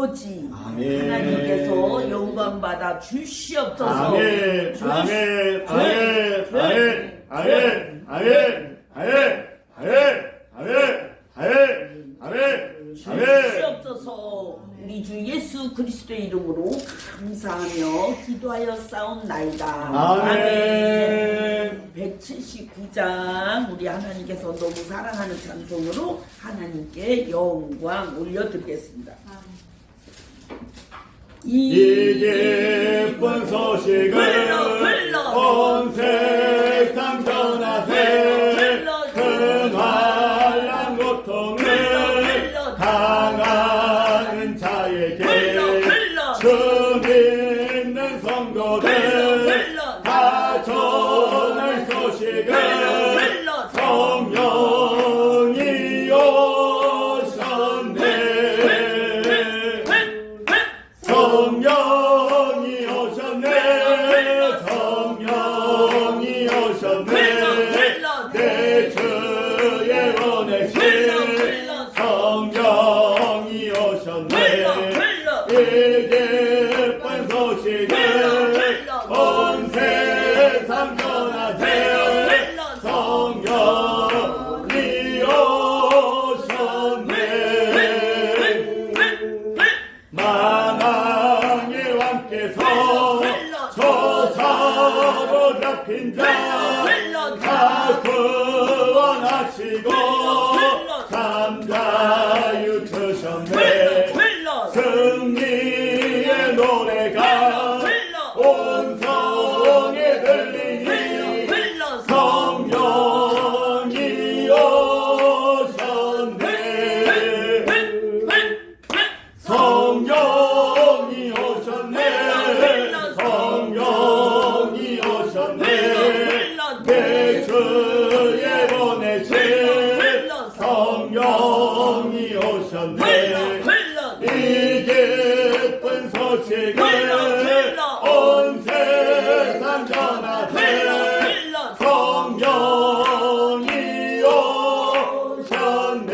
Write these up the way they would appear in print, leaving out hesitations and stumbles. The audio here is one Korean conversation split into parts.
아버지 하나님께서 영광 받아 주시옵소서. 아멘. 아멘. 아멘. 아멘. 아멘. 아멘. 아멘. 아멘. 아멘. 아멘. 주시옵소서. 우리 주 예수 그리스도의 이름으로 감사하며 기도하여 싸움나이다. 아멘. 179장 우리 하나님께서 너무 사랑하는 찬송으로 하나님께 영광 올려드리겠습니다. 이 기쁜 소식을 온 세상 전하세. 큰 환난 고통을 당하는 자에게 주 믿는 성도들 다 전할 소식을 성령이 오셨네. 성령이 오셨네. 성령이 오셨네. 내 주의 원하신 성령이 오셨네. 이 기쁜 소식을 온 세상 전하세. 성령이 오셨네. 만왕의 왕께서 조사로 잡힌 자 다 구원하시고 잠자유 주셨네. 승리의 노래가 온 성에 들리니 성령이 오셨네. 성령이 오셨네. 성령이 오셨네. 내 주의 보내신 성령이 오셨네. 이 기쁜 소식을 온 세상 전하세. 성령이 오셨네.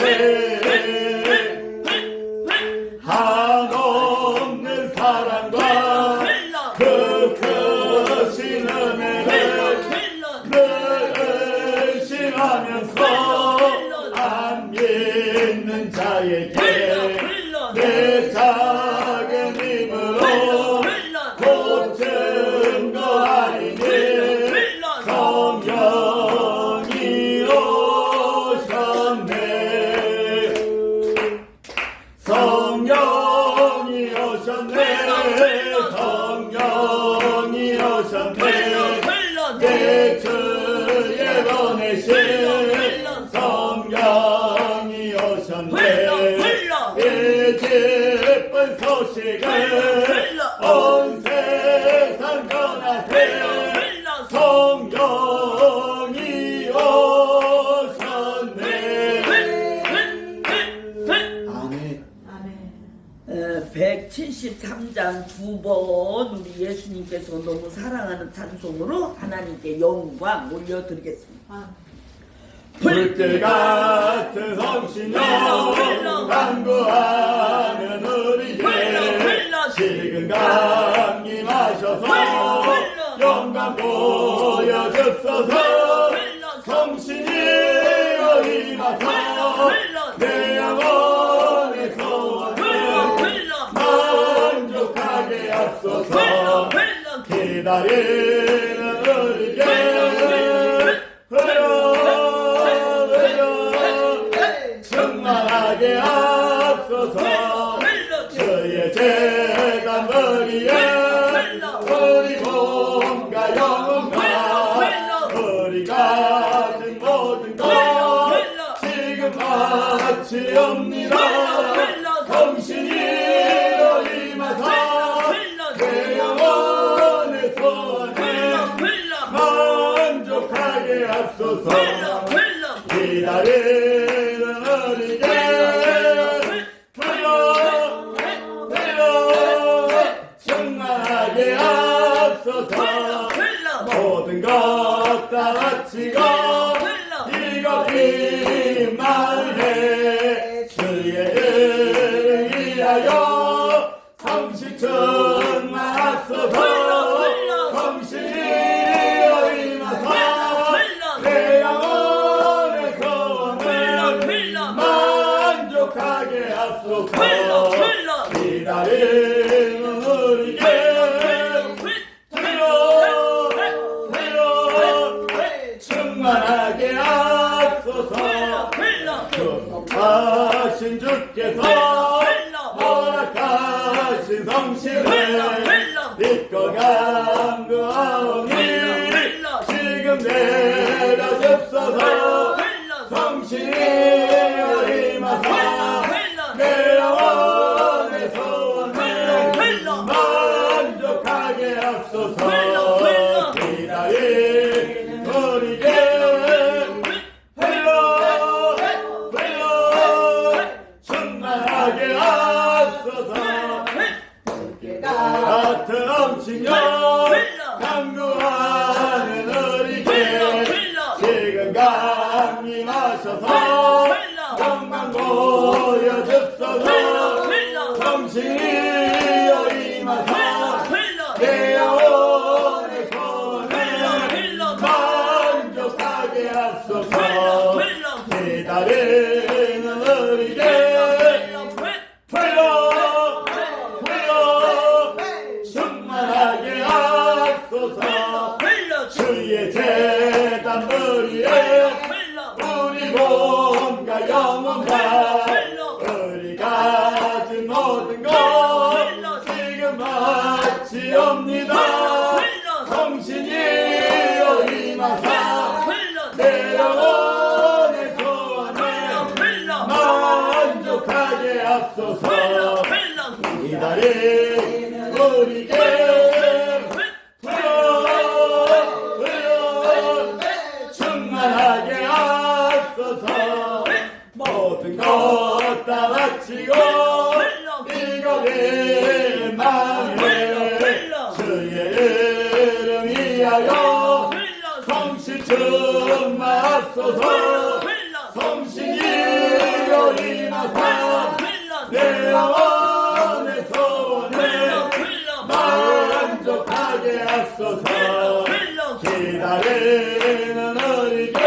한없는 사랑과 그 크신 은혜를 늘 의심하면서 안 믿는 자에게 내 작은 힘으로 곧 증거하리니 성령이 오셨네. 성령이 오셨네. 성령이 오셨네. 내 주의 보내신 성령이 오셨네. 이 기쁜 소식을 온 세상 전하세. 성령이 오셨네. 아멘. 173장 두 번 우리 예수님께서 너무 사랑하는 찬송으로 하나님께 영광 올려드리겠습니다. 불길 같은 성신여 간구하는 우리의 지금 임하셔서 영광 보여주소서. 성신이여 임하서 내 영혼의 소원을 만족하게 하소서. 기다리는 우리에게 충만하게 하소서. 주의 제단 머리에 우리 몸과 영혼과 우리 가진 모든 것 지금 마치옵니다. 성신이여 임하사 내 영혼의 소원을 만족하게 하소서. 기다리는 우리에게 충만하게 하소서. 모든 것 다 바치고 이거 빈말해 주의 이름을 위하여 성신 충만하소서 성신이여 임하사 내 영혼의 소원을 만족하게 하소서 기다리는 우리에게 충만하게 하소서 하신 주께서 허락하신 성신을 믿고 간구하오니 지금 내려줍소서 성신이여 임하사 내 영혼의 소원을 만족하게 하소서 기다리는 우리에게 충만하게 하소서 같은 넘치며 강구하는 우리에게 지금 강림하셔서 영광 보여주소서 성신이여 임하사 내 영혼의 소원을 만족하게 하소서 기다리는 우리에게 충만하게 하소서 주의 제단 머리에 우리 몸과 영혼과 우리 가진 모든 것 지금 마치옵니다 성신이여 임하사 내 영혼의 소원을 만족하게 하소서 기다리는 우리에게 충만하게 하소서 모든 것 다 바치고 이거의 마음에 주의 이름 위하여 성신 충만하소서 성신이여 임하사 내 영혼의 소원을 만족하게 하소서 기다리는 우리에게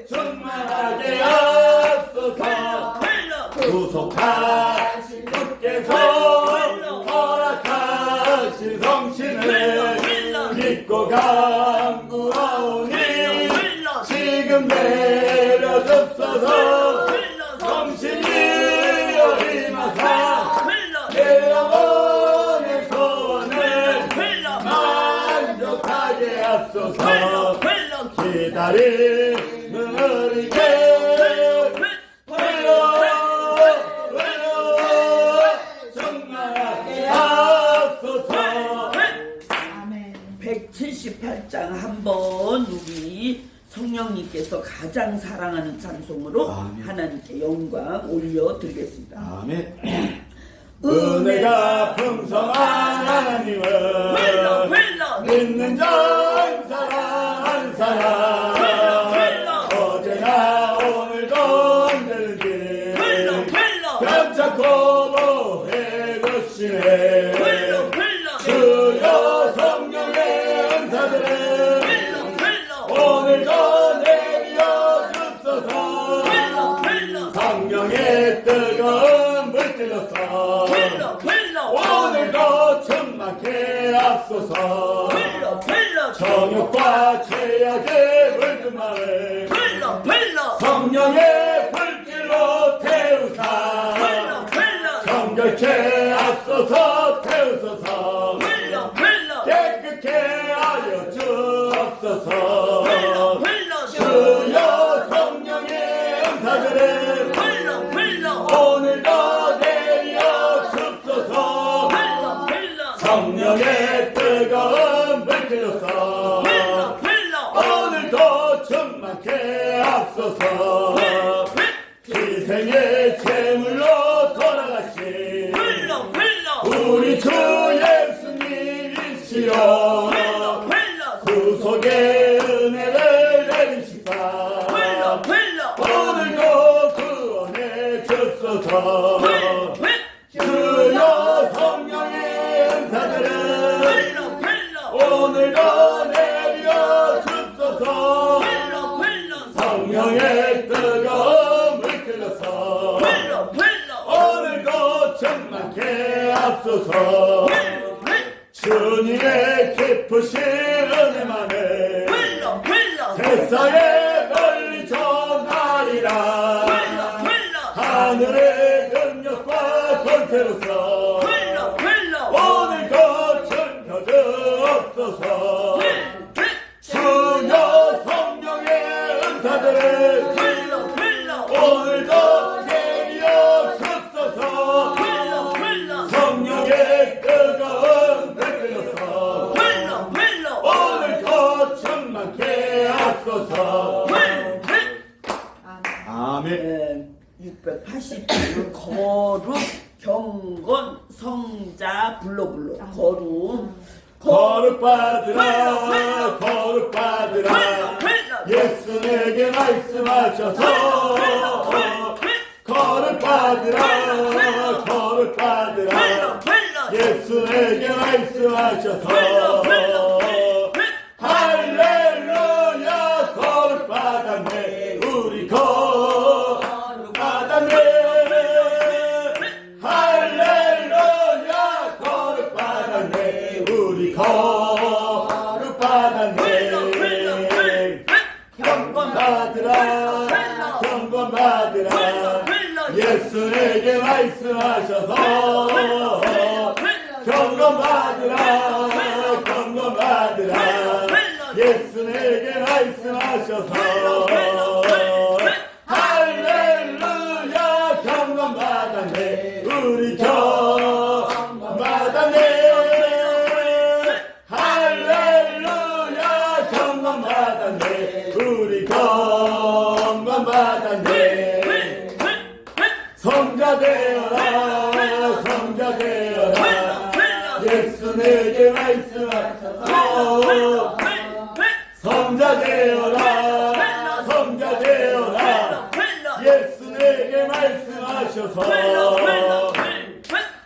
충만하게 하소서 구속하신 주께서 허락하신 성신을 믿고 간구하오니 지금 내려줍소서 성신이여 임하사 내 영혼의 소원을 만족하게 하소서 기다리는 우리에게 충만하게 하소서 178장 한번 우리 성령님께서 가장 사랑하는 찬송으로 아멘. 하나님께 영광 올려드리겠습니다. 아멘. 은혜가 풍성한 하나님을 믿는 자 사랑하는 사람 어제나 오늘도 언제든지 괜찮고 보해주시네 주여 성령의 은사들을 오늘도 내려 주소서 성령의 뜨거운 물질로서 오늘도 충만케 하소서 정욕과 죄악의 물든 마을 성령의 불길로 태우사 정결케 하소서 태우소서 깨끗게 하여 주옵소서 주여 성령의 은사들을 오늘도 내려 줍소서 성령의 뜨거운 불길로서 오늘도 충만케 하소서 희생의 제물로 돌아가신 우리 주 예수님이시여 구속의 은혜를 내리시사 오늘도 구원해 앞서서 주여 성령의 은사들은 오늘도 내려 줍소서 성령의 뜨거움을 끌어서 오늘도 충만케 앞소서 주님의 깊으신 은혜만을 세상에 널리 전하리라 하늘의 능력과 권세로서 오늘도 전혀주옵소서 주여 성령의 은사들을 오늘도 내려 줍소서 성령의 뜨거운 불길로서 오늘도 충만케 앞소서 아멘. 680줄 거룩 경건 성자 불러 거룩받으라 거룩받으라 예수 내게 말씀하셔서 거룩받으라 거룩받으라 예수 내게 말씀하셔서 할렐루야 거룩받았네 우리 거룩받았네 할렐루야 거룩받았네 우리 거룩받았네 경건받으라 경건받으라 예수 내게 말씀하셔서 경건받으라 경건받으라 예수 내게 말씀하셔서 할렐루야 경건받았네 우리 경건받았네 할렐루야 경건받았네 우리 경건받았네 성자 되어라 성자 되어라 예수 내게 말씀하셔서 성자 되어라 성자 되어라 예수 내게 말씀하셔서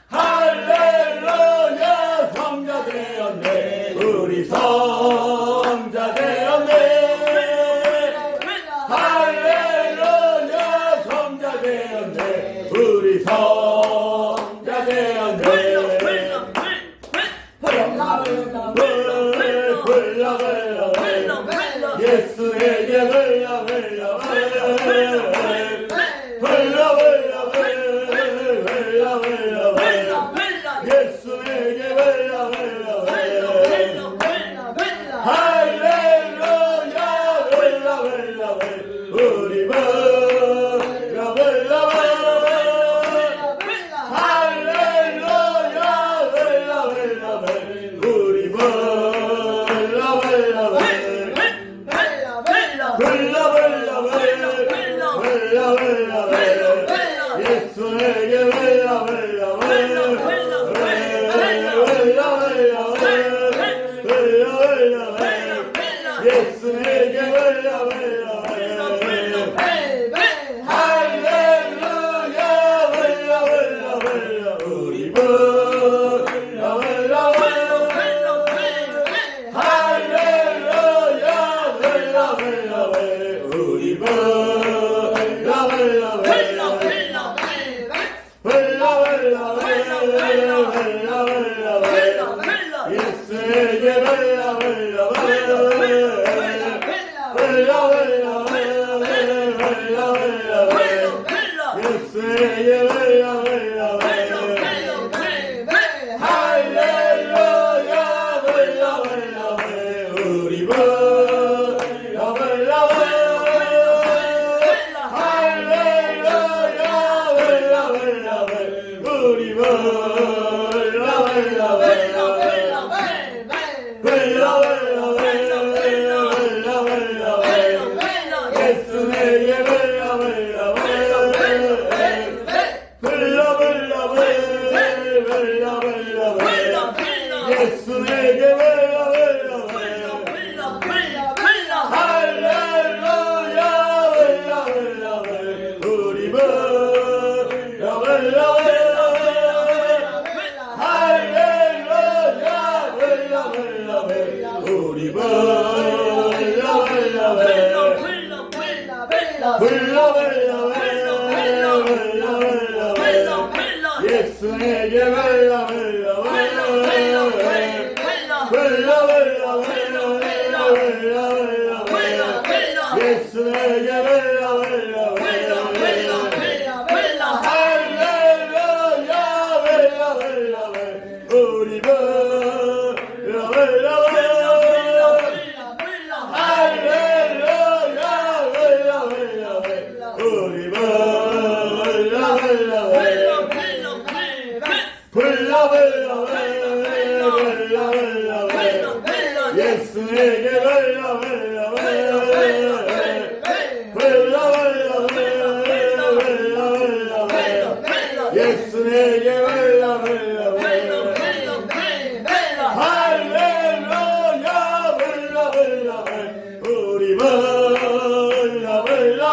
할렐루야 성자 되었네 우리 성자 되었네 할렐루야 성자 되었네 우리 성자 되었네 예수에게 예수에게 할렐루야 우리 예수에게 할렐루야 우리 할렐루야 우리 예수에게 벨라 벨라 예수에게 벨라 할렐루야 벨라 벨라 우리 벨라 벨라 할렐루야 벨라 벨라 우리 벨라 벨라 예수에게 벨라 벨라 예수에게 벨라 할렐루야 벨라 벨라 우리 벨라 벨라 할렐루야 벨라 벨라 우리 벨라 벨라 예수에게 벨라 벨라 예수에게 벨라 할렐루야 벨라 우리 벨라 할렐루야 벨라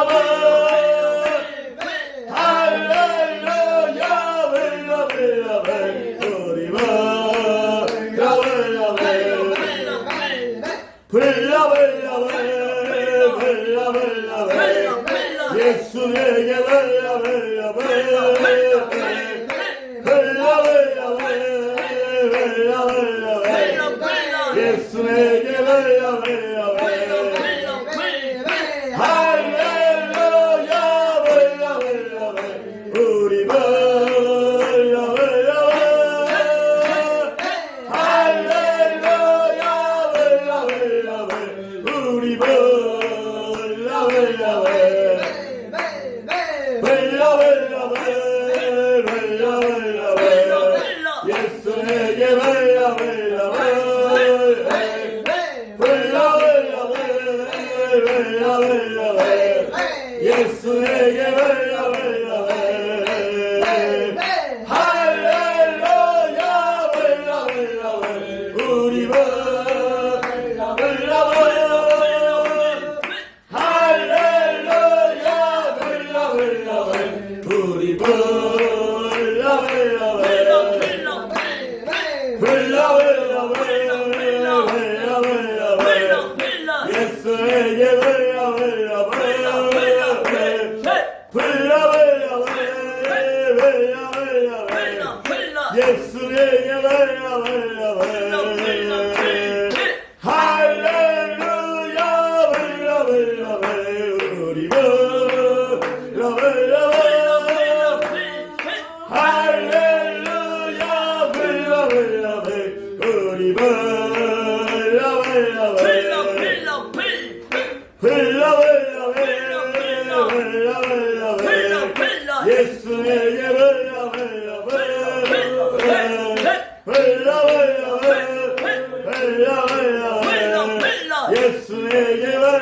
우리 벨라 예수에게 벨라 예수에게 벨라 할렐루야 벨라 우리 벨라 할렐루야 벨라 우리 예수에게 벨라 예수에게 할렐루야 우리 할렐루야 우리 예수에게 예수에게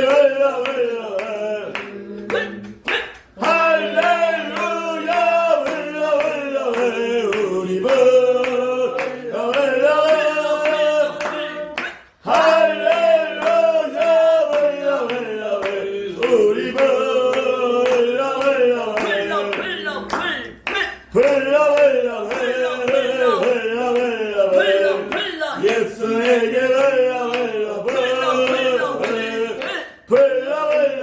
할렐루야 우리 할렐루야 우리 예수에게 예수에게 할렐루야 우리 예수에게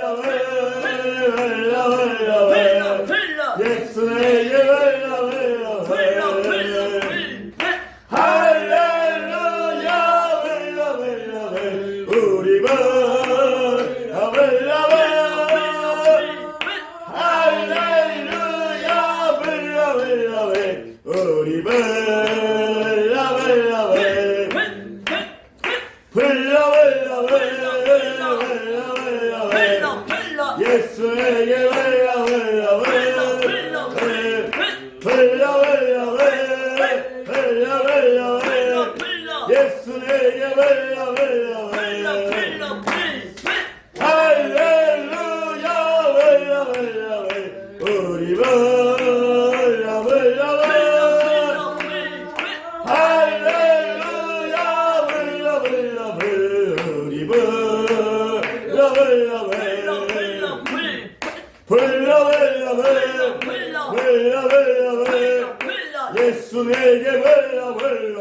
예수에게 흘러 흘러 흘러 흘러 예수에게 흘러 흘러 할렐루야 흘러 흘러 우리 흘러 흘러 할렐루야 흘러 흘러 우리 흘러 흘러 예수 내게 흘러 흘러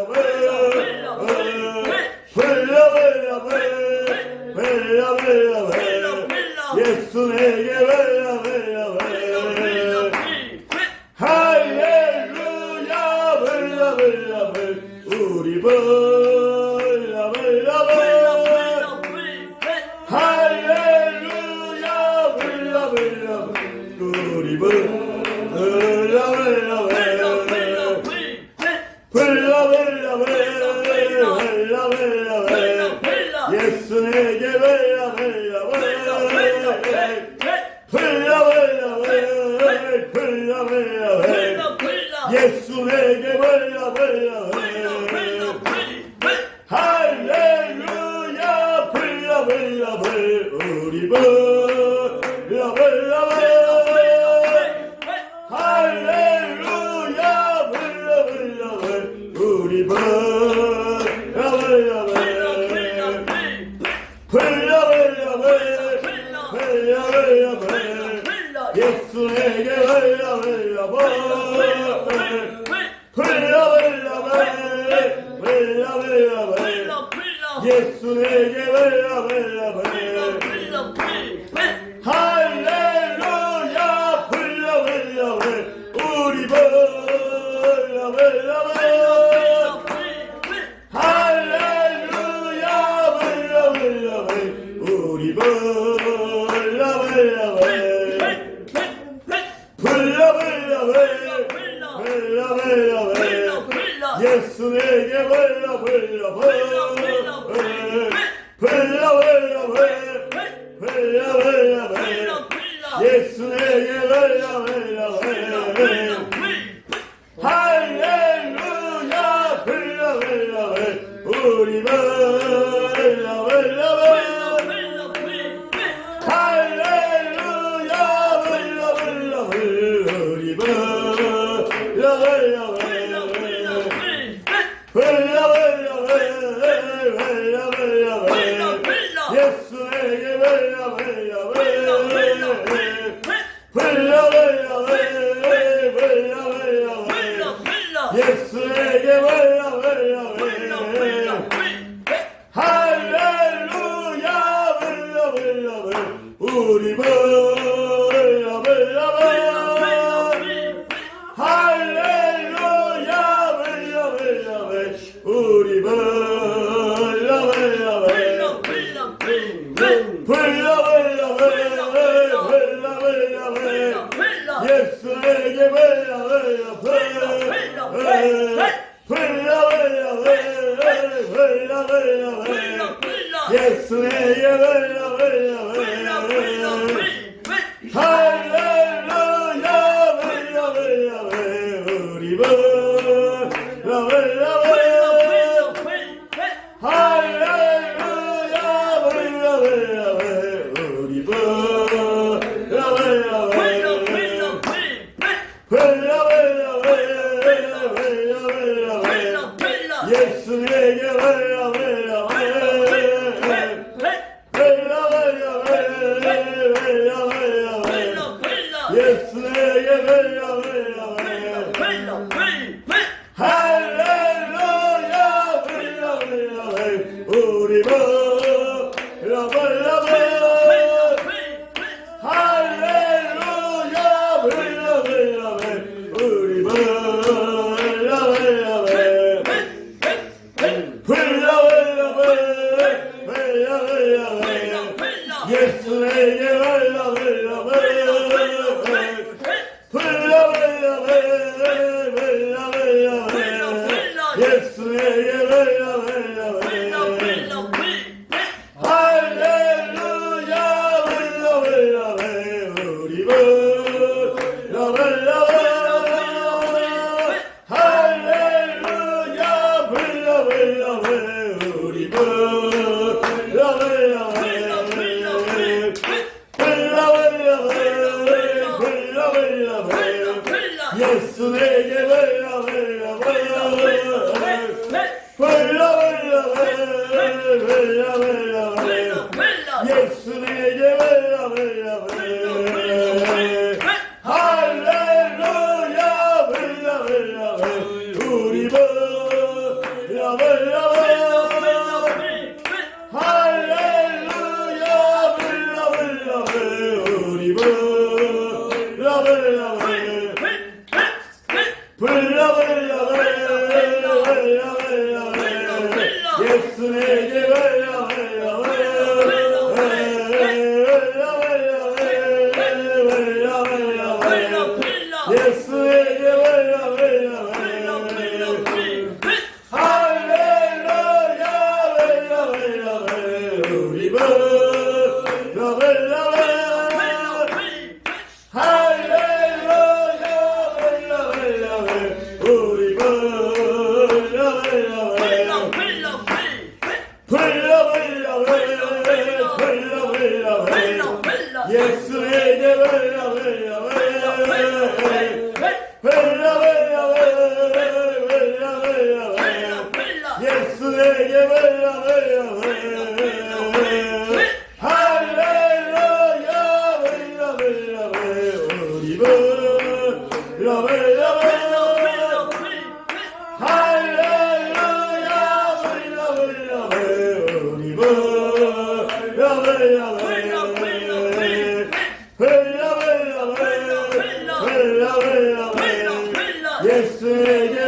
예수 내게 흘러 흘러 할렐루야 흘러 흘러 우리 흘러 흘러 할렐루야 흘러 흘러 우리 흘러 흘러 예수 내게 흘러 흘러 예수 내게 흘러 흘러 할렐루야 흘러 흘러 우리 흘러 흘러 할렐루야 흘러 흘러 우리 흘러 흘러 예수 내게 흘러 흘러 예수 내게 흘러 흘러 할렐루야 흘러 흘러 우리 흘러 흘러 할렐루야 흘러 흘러 우리 흘러 흘러 예수 내게 흘러 흘러 예수 내게 흘러 흘러 할렐루야 흘러 흘러 우리 흘러 흘러 할렐루야 흘러 흘러 우리 흘러 흘러 예수 내게 흘러 흘러 예수 내게 흘러 흘러 할렐루야 흘러 흘러 우리 흘러 흘러 할렐루야 흘러 흘러 우리 흘러 흘러 예수 내게 흘러 흘러 예수 내게 흘러 흘러 할렐루야 흘러 흘러 우리 흘러 흘러 할렐루야 흘러 흘러 우리 흘러 흘러 예수 내게 흘러 흘러 예수 내게 흘러 흘러 할렐루야 흘러 흘러 우리 흘러 흘러 할렐루야 흘러 흘러 우리 흘러 흘러 예수 내게 흘러 흘러 예수 내게 흘러 흘러 할렐루야 흘러 흘러 예수에게 벨라 할렐루야 벨라 우리 벨라 할렐루야 벨라 우리 벨라 예수에게 예수에게 할렐루야 우리 예수에게 할렐루야 우리 예수에게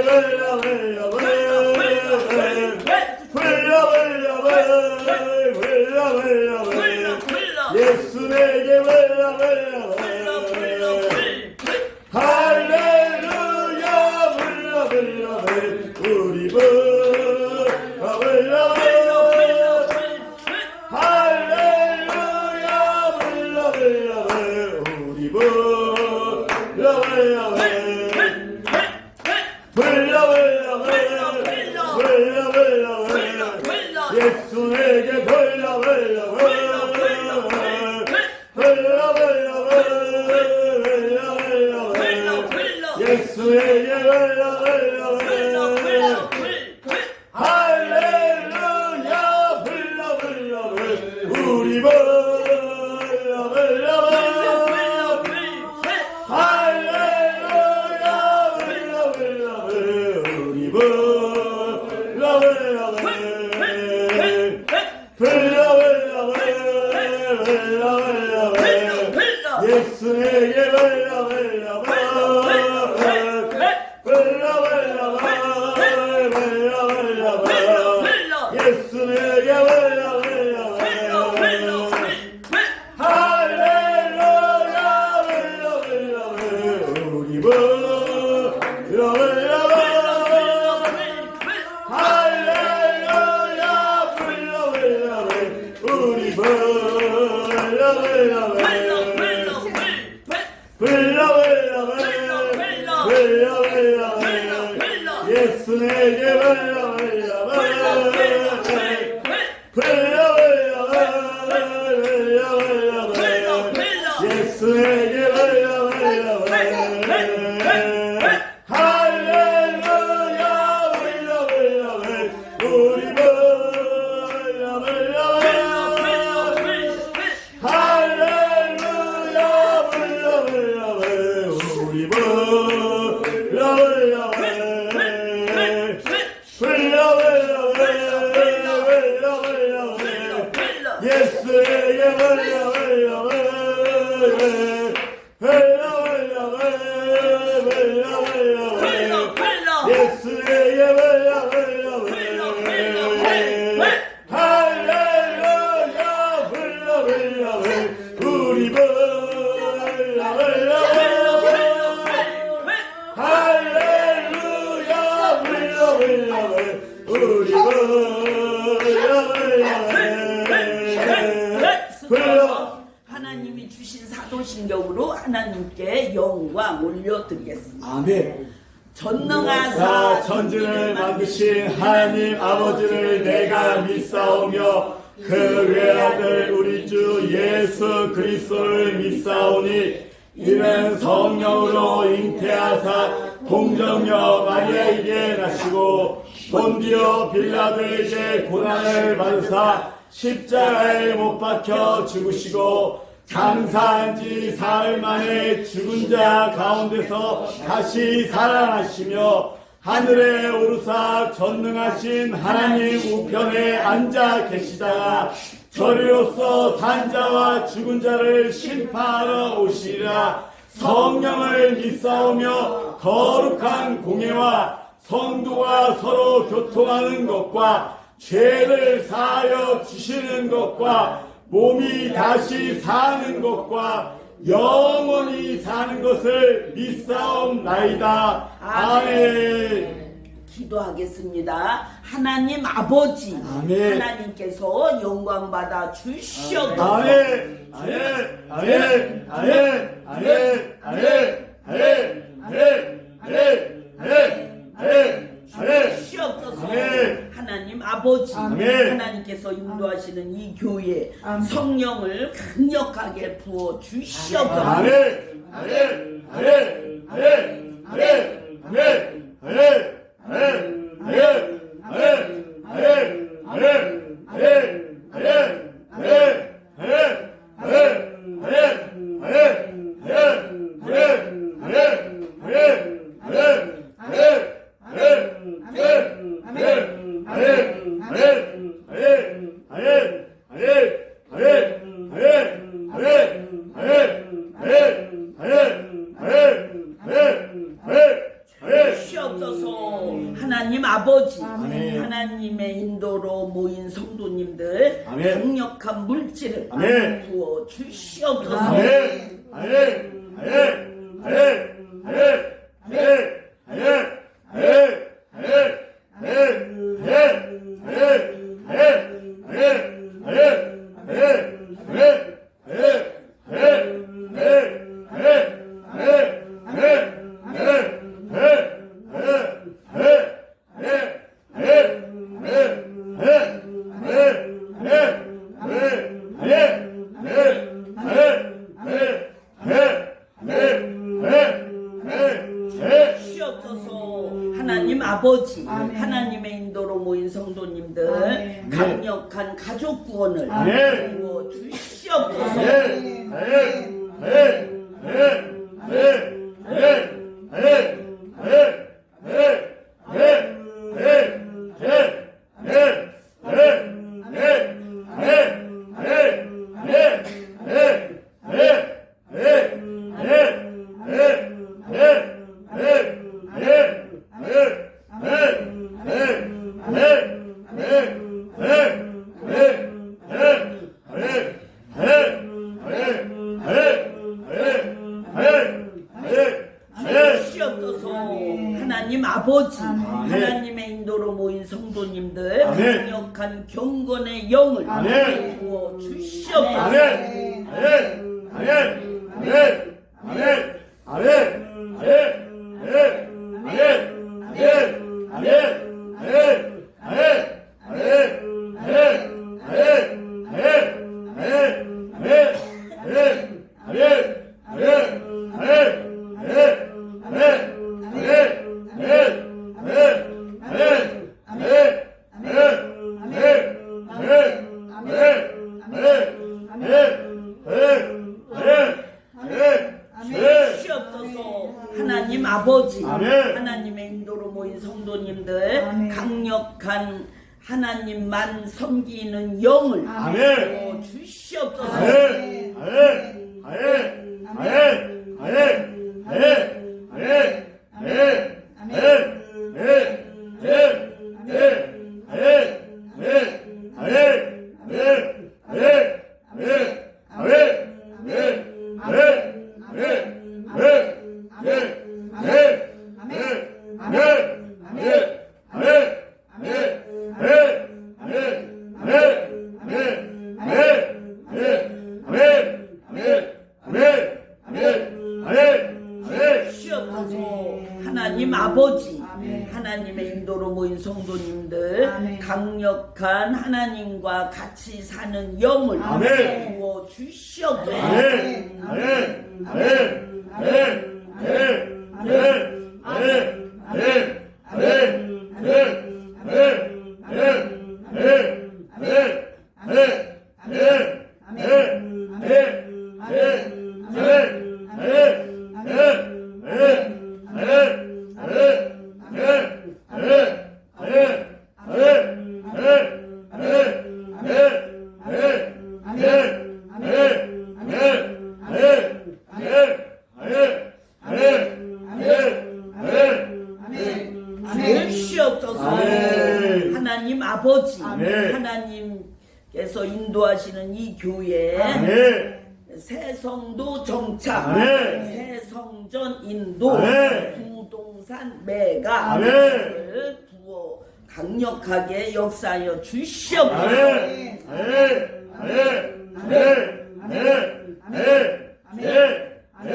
예수에게 할렐루야 우리 예수에게 예수에게 할렐루야 우리 예수에게 예수에게 할렐루야 우리 할렐루야 우리 예수에게 예수에게 할렐루야 우리 할렐루야 우리 하나님이 주신 사도신경으로 하나님께 영광 올려드리겠습니다. 아멘. 전능하사 천지를 만드신 하나님 아버지를 내가 믿사오며 그 외아들 우리 주 예수 그리스도를 믿사오니 이는 성령으로 잉태하사 동정녀 마리아에게 나시고 본디오 빌라도에게 고난을 받으사 십자가에 못 박혀 죽으시고 장사한 지 사흘 만에 죽은 자 가운데서 다시 살아나시며 하늘에 오르사 전능하신 하나님 우편에 앉아 계시다가 저리로서 산 자와 죽은 자를 심판하러 오시리라. 성령을 믿사오며 거룩한 공예와 성도가 서로 교통하는 것과 죄를 사하여 주시는 것과 몸이 다시 사는 것과 영원히 사는 것을 믿사옵나이다. 아멘. 기도하겠습니다. 하나님 아버지, 아멘. 하나님께서 영광 받아 주시옵소서. 아멘. 아멘. 아멘. 아멘. 아멘. 아멘. 아멘. 아멘. 아멘. 아멘. 주시옵소서. 아멘. 하나님 아버지, 아멘. 하나님께서 인도하시는 이 교회 성령을 강력하게 부어 주시옵소서. 아멘. 아멘. 아멘. 아멘. 아멘. 아멘. 아멘. 주시옵소서. 하나님 아버지, 아멘. 하나님의 인도로 모인 성도님들 아멘. 강력한 물질을 아멘. 부어 주시옵소서. 아멘. 아멘. 아멘. 아멘. 아멘. 아멘. 주시옵소서. 하나님 아버지, 아멘. 하나님의 인도로 모인 성도님들 아멘. 강력한 가족 구원을 아멘. 부어 주시옵소서. 아멘. 아멘. 아멘. 아멘. 아멘. 아멘. 주시옵소서. 하나님 아버지, 하나님의 인도로 모인 성도님들 아멘. 강력한 경건의 영을 아멘. 부어 주시옵소서. 아멘. 아멘. 아멘. 아멘. 아멘. 아멘. 아멘. 아멘. 주시옵소서. 하나님 아버지, 아멘. 하나님의 인도로 모인 성도님들 아멘. 강력한 하나님만 섬기는 영을 아멘. 부어 주시옵소서. 아멘. 아멘. 아멘. 아멘. 아멘. 아멘. 아멘. 주시옵소서. 하나님 아버지, 아멘. 하나님의 인도로 모인 성도님들 아멘. 강력한 하나님과 같이 사는 영을 아멘. 부어 주시옵소서. 아멘. 아멘. 아멘. 아멘. 아멘. 아멘. 아멘. 아멘. 아멘. 아멘. 아멘. 아멘. 아멘. 아멘. 인도하시는 이 교회 아멘. 새 성도 정착, 아멘. 새 성전 인도, 아멘. 부동산 매각, 아멘. 부어 강력하게 역사하여 주시옵소서. 아멘. 아멘. 아멘. 아멘. 아멘. 아멘. 아멘.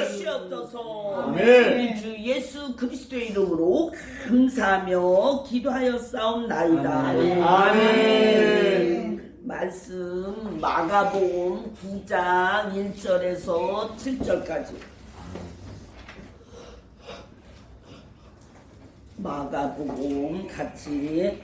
주시옵소서. 우리 주 예수 그리스도의 이름으로 감사하며 기도하였사옵나이다. 아멘. 말씀 마가복음 9장 1절에서 7절까지. 마가복음 같이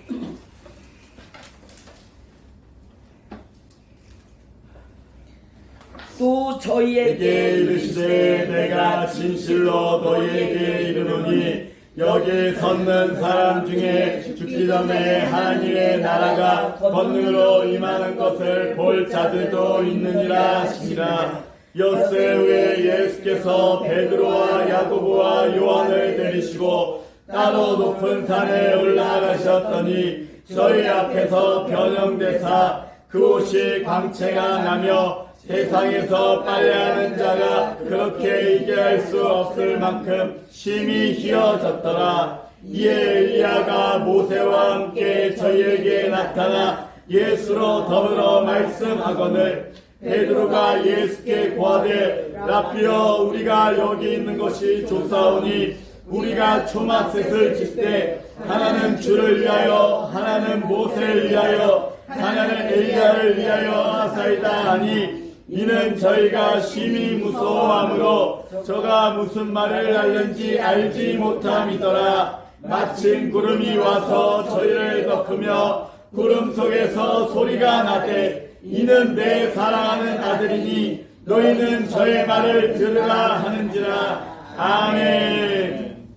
또 저희에게 이르시되 내가 진실로 너희에게 이르노니 여기에 섰는 사람 중에 죽기 전에 하나님의 나라가 권능으로 임하는 것을 볼 자들도 있느니라 하시니라. 엿새 후에 예수께서 베드로와 야고보와 요한을 데리시고 따로 높은 산에 올라가셨더니 저희 앞에서 변형되사 그곳이 광채가 나며 세상에서 빨래하는 자가 그렇게 이겨할 수 없을 만큼 심히 희어졌더라. 이에 엘리야가 모세와 함께 저희에게 나타나 예수로 더불어 말씀하거늘 베드로가 예수께 고하되 라삐여 우리가 여기 있는 것이 좋사오니 우리가 초막셋을 칠 때 하나는 주를 위하여 하나는 모세를 위하여 하나는 엘리야를 위하여 하사이다 하니 이는 저희가 심히 무서워하므로 저가 무슨 말을 하는지 알지 못함이더라. 마침 구름이 와서 저희를 덮으며 구름 속에서 소리가 나되 이는 내 사랑하는 아들이니 너희는 저의 말을 들으라 하는지라. 아멘.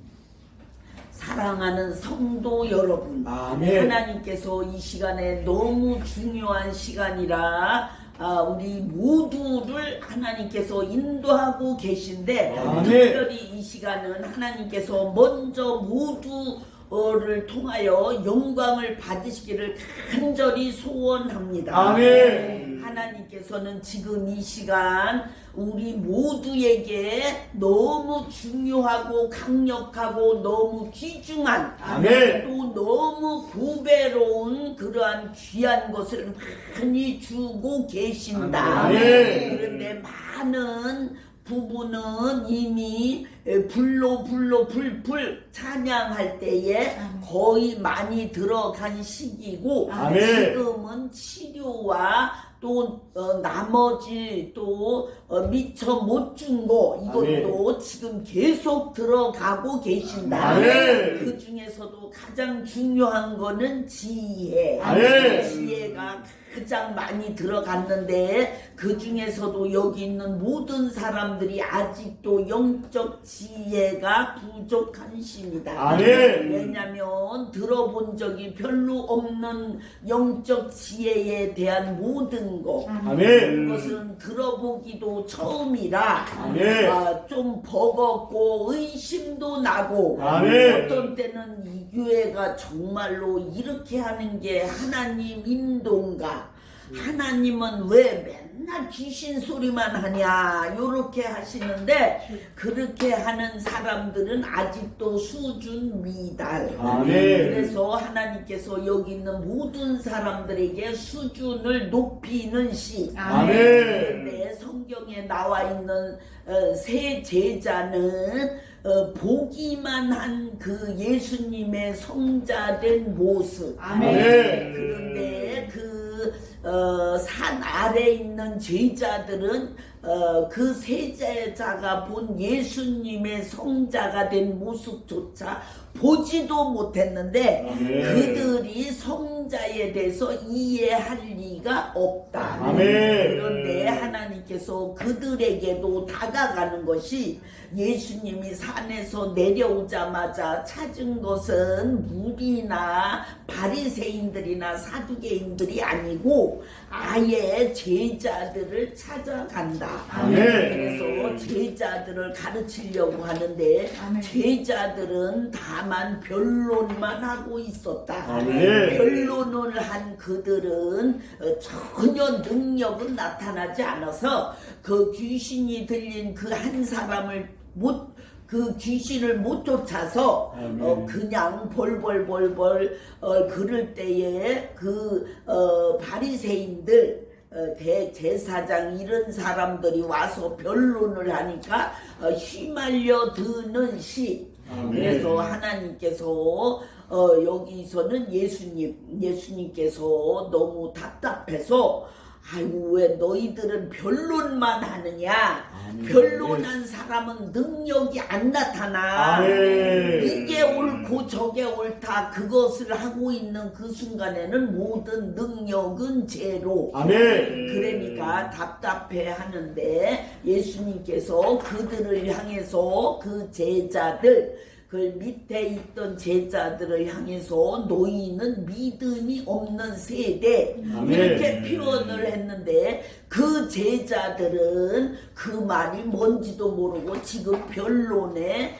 사랑하는 성도 여러분, 아멘. 하나님께서 이 시간에 너무 중요한 시간이라 우리 모두를 하나님께서 인도하고 계신데 아멘. 특별히 이 시간은 하나님께서 먼저 모두를 통하여 영광을 받으시기를 간절히 소원합니다. 아멘. 하나님께서는 지금 이 시간 우리 모두에게 너무 중요하고 강력하고 너무 귀중한 아멘. 또 너무 보배로운 그러한 귀한 것을 많이 주고 계신다. 아멘. 그런데 많은 부부는 이미 불풀 찬양할 때에 거의 많이 들어간 시기고 아멘. 지금은 치료와 또 나머지 또 미처 못 준 거 이것도 아멘. 지금 계속 들어가고 계신다. 아멘. 그 중에서도 가장 중요한 거는 지혜. 아멘. 지혜가 가장 많이 들어갔는데 그 중에서도 여기 있는 모든 사람들이 아직도 영적 지혜가 부족한 신이다. 아멘. 왜냐하면 들어본 적이 별로 없는 영적 지혜에 대한 모든 것 아멘. 그것은 들어보기도 처음이라 아멘. 좀 버겁고 의심도 나고 아멘. 어떤 때는 이 교회가 정말로 이렇게 하는 게 하나님 인도인가? 하나님은 왜 맨날 귀신 소리만 하냐? 요렇게 하시는데 그렇게 하는 사람들은 아직도 수준 미달. 아멘. 그래서 하나님께서 여기 있는 모든 사람들에게 수준을 높이는 시. 아멘. 그런데 성경에 나와 있는 세 제자는 보기만 한 그 예수님의 성자된 모습. 아멘. 그런데 그 산 아래 있는 제자들은 그 세 제자가 본 예수님의 성자가 된 모습조차 보지도 못했는데 아멘. 그들이 성자에 대해서 이해할 리가 없다. 아멘. 그런데 하나님께서 그들에게도 다가가는 것이 예수님이 산에서 내려오자마자 찾은 것은 무리나 바리새인들이나 사두개인들이 아니고 아예 제자들을 찾아간다. 아멘. 그래서 제자들을 가르치려고 하는데 아멘. 제자들은 다만 변론만 하고 있었다. 아멘. 변론을 한 그들은 전혀 능력은 나타나지 않아서 그 귀신이 들린 그 한 사람을 그 귀신을 못 쫓아서 아멘. 그냥 벌벌벌벌 그럴 때에 바리새인들 대제사장 이런 사람들이 와서 변론을 하니까 휘말려 드는 시. 아멘. 그래서 하나님께서 여기서는 예수님께서 너무 답답해서 아이고 왜 너희들은 변론만 하느냐. 아멘. 변론한 사람은 능력이 안 나타나. 아멘. 이게 옳고 저게 옳다 그것을 하고 있는 그 순간에는 모든 능력은 제로. 아멘. 그러니까 답답해 하는데 예수님께서 그들을 향해서 그 제자들 그 밑에 있던 제자들을 향해서 너희는 믿음이 없는 세대 아멘. 이렇게 표현을 했는데 그 제자들은 그 말이 뭔지도 모르고 지금 변론에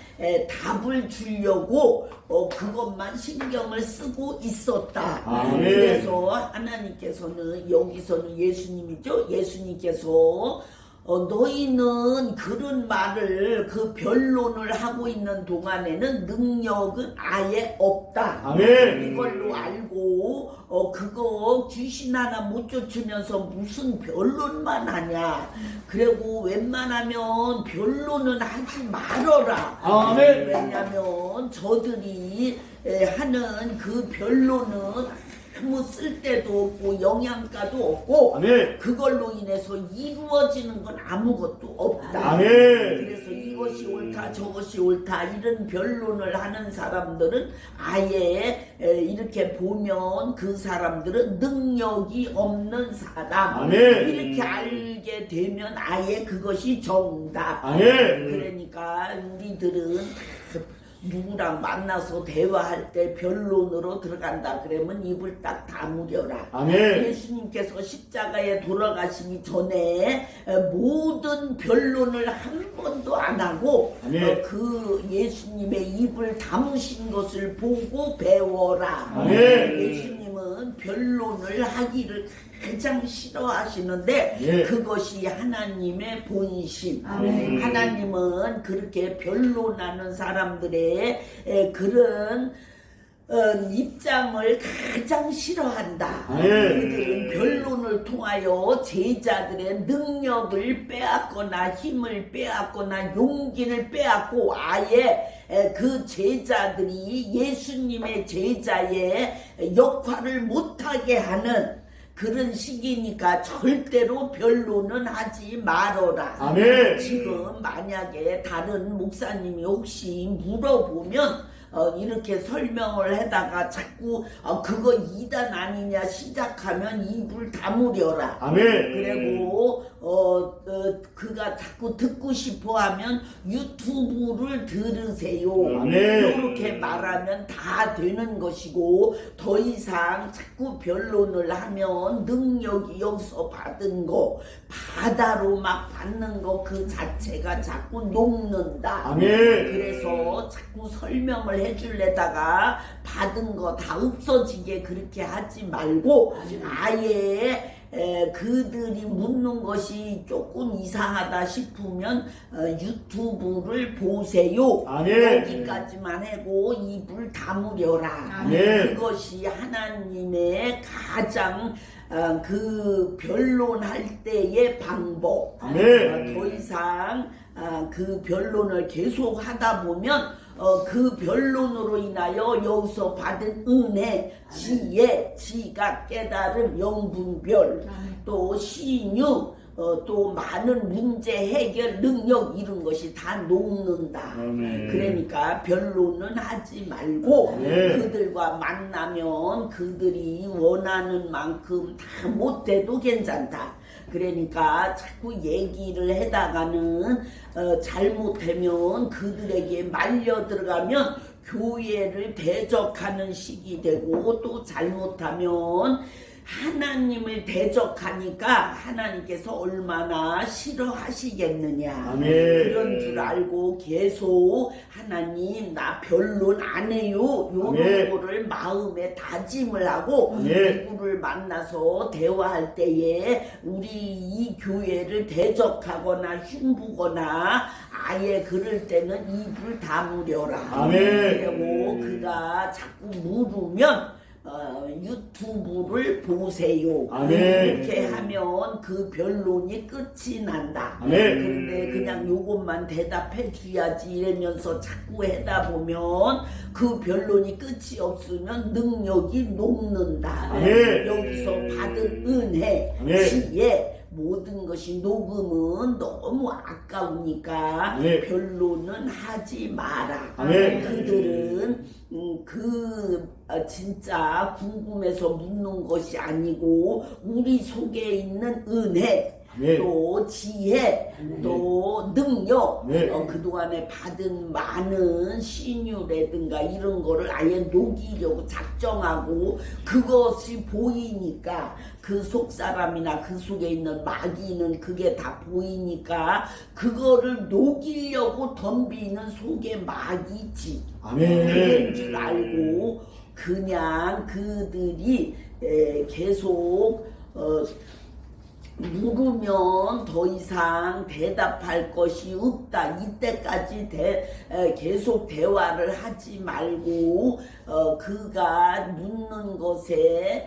답을 주려고 그것만 신경을 쓰고 있었다. 아멘. 그래서 하나님께서는 여기서는 예수님께서 너희는 그런 말을 그 변론을 하고 있는 동안에는 능력은 아예 없다. 아멘. 이걸로 알고 그거 귀신 하나 못 쫓으면서 무슨 변론만 하냐. 그리고 웬만하면 변론은 하지 말어라. 아멘. 왜냐면 저들이 하는 그 변론은 아무 쓸데도 없고 영양가도 없고 아멘. 그걸로 인해서 이루어지는 건 아무것도 없다. 아멘. 그래서 이것이 옳다 저것이 옳다 이런 변론을 하는 사람들은 아예 이렇게 보면 그 사람들은 능력이 없는 사람. 아멘. 이렇게 알게 되면 아예 그것이 정답. 아멘. 그러니까 우리들은 누구랑 만나서 대화할 때 변론으로 들어간다 그러면 입을 딱 다물어라. 아멘. 예수님께서 십자가에 돌아가시기 전에 모든 변론을 한 번도 안 하고 아멘. 그 예수님의 입을 다무신 것을 보고 배워라. 아멘. 예수님은 변론을 하기를 가장 싫어하시는데 예. 그것이 하나님의 본심. 아멘. 하나님은 그렇게 변론하는 사람들의 그런 입장을 가장 싫어한다. 아멘. 그들은 변론을 통하여 제자들의 능력을 빼앗거나 힘을 빼앗거나 용기를 빼앗고 아예 그 제자들이 예수님의 제자의 역할을 못하게 하는 그런 시기니까 절대로 변론은 하지 말어라. 아멘. 지금 만약에 다른 목사님이 혹시 물어보면 이렇게 설명을 해다가 자꾸 그거 이단 아니냐 시작하면 입을 다물어라. 아멘. 그리고 그가 자꾸 듣고 싶어하면 유튜브를 들으세요. 아멘. 이렇게 말하면 다 되는 것이고 더 이상 자꾸 변론을 하면 능력이 여기서 받은 거 바다로 막 받는 거 그 자체가 자꾸 녹는다. 아멘. 그래서 자꾸 설명을 해줄래다가 받은 거 다 없어지게 그렇게 하지 말고 아예 그들이 묻는 것이 조금 이상하다 싶으면 유튜브를 보세요. 아멘. 여기까지만 하고 입을 다물어라. 아멘. 그것이 하나님의 가장 그 변론할 때의 방법. 아멘. 더 이상 그 변론을 계속 하다 보면 그 변론으로 인하여 여기서 받은 은혜, 지혜, 지각, 깨달음, 영분별, 또 신유, 또 많은 문제 해결 능력 이런 것이 다 녹는다. 아멘. 그러니까 변론은 하지 말고 그들과 만나면 그들이 원하는 만큼 다 못해도 괜찮다. 그러니까 자꾸 얘기를 해다가는 잘못하면 그들에게 말려 들어가면 교회를 대적하는 식이 되고, 또 잘못하면 하나님을 대적하니까 하나님께서 얼마나 싫어하시겠느냐. 아멘. 그런 줄 알고 계속 하나님 나 변론 안 해요 요런 거를 마음에 다짐을 하고 누구를 만나서 대화할 때에 우리 이 교회를 대적하거나 흉보거나 아예 그럴 때는 입을 다물어라. 아멘. 그리고 그가 자꾸 물으면 유튜브를 보세요. 아멘. 이렇게 하면 그 변론이 끝이 난다. 아멘. 그런데 그냥 요것만 대답해 줘야지 이러면서 자꾸 하다 보면 그 변론이 끝이 없으면 능력이 녹는다. 아멘. 여기서 받은 은혜, 아멘. 지혜 모든 것이 녹으면 너무 아까우니까 아멘. 변론은 하지 마라. 아멘. 그들은 진짜 궁금해서 묻는 것이 아니고 우리 속에 있는 은혜, 또 지혜, 또 능력, 그동안에 받은 많은 신유라든가 이런 거를 아예 녹이려고 작정하고 그것이 보이니까 그 속사람이나 그 속에 있는 마귀는 그게 다 보이니까 그거를 녹이려고 덤비는 속에 마귀지. 그런 줄 알고 그냥 그들이 계속 물으면 더 이상 대답할 것이 없다. 이때까지 계속 대화를 하지 말고 그가 묻는 것에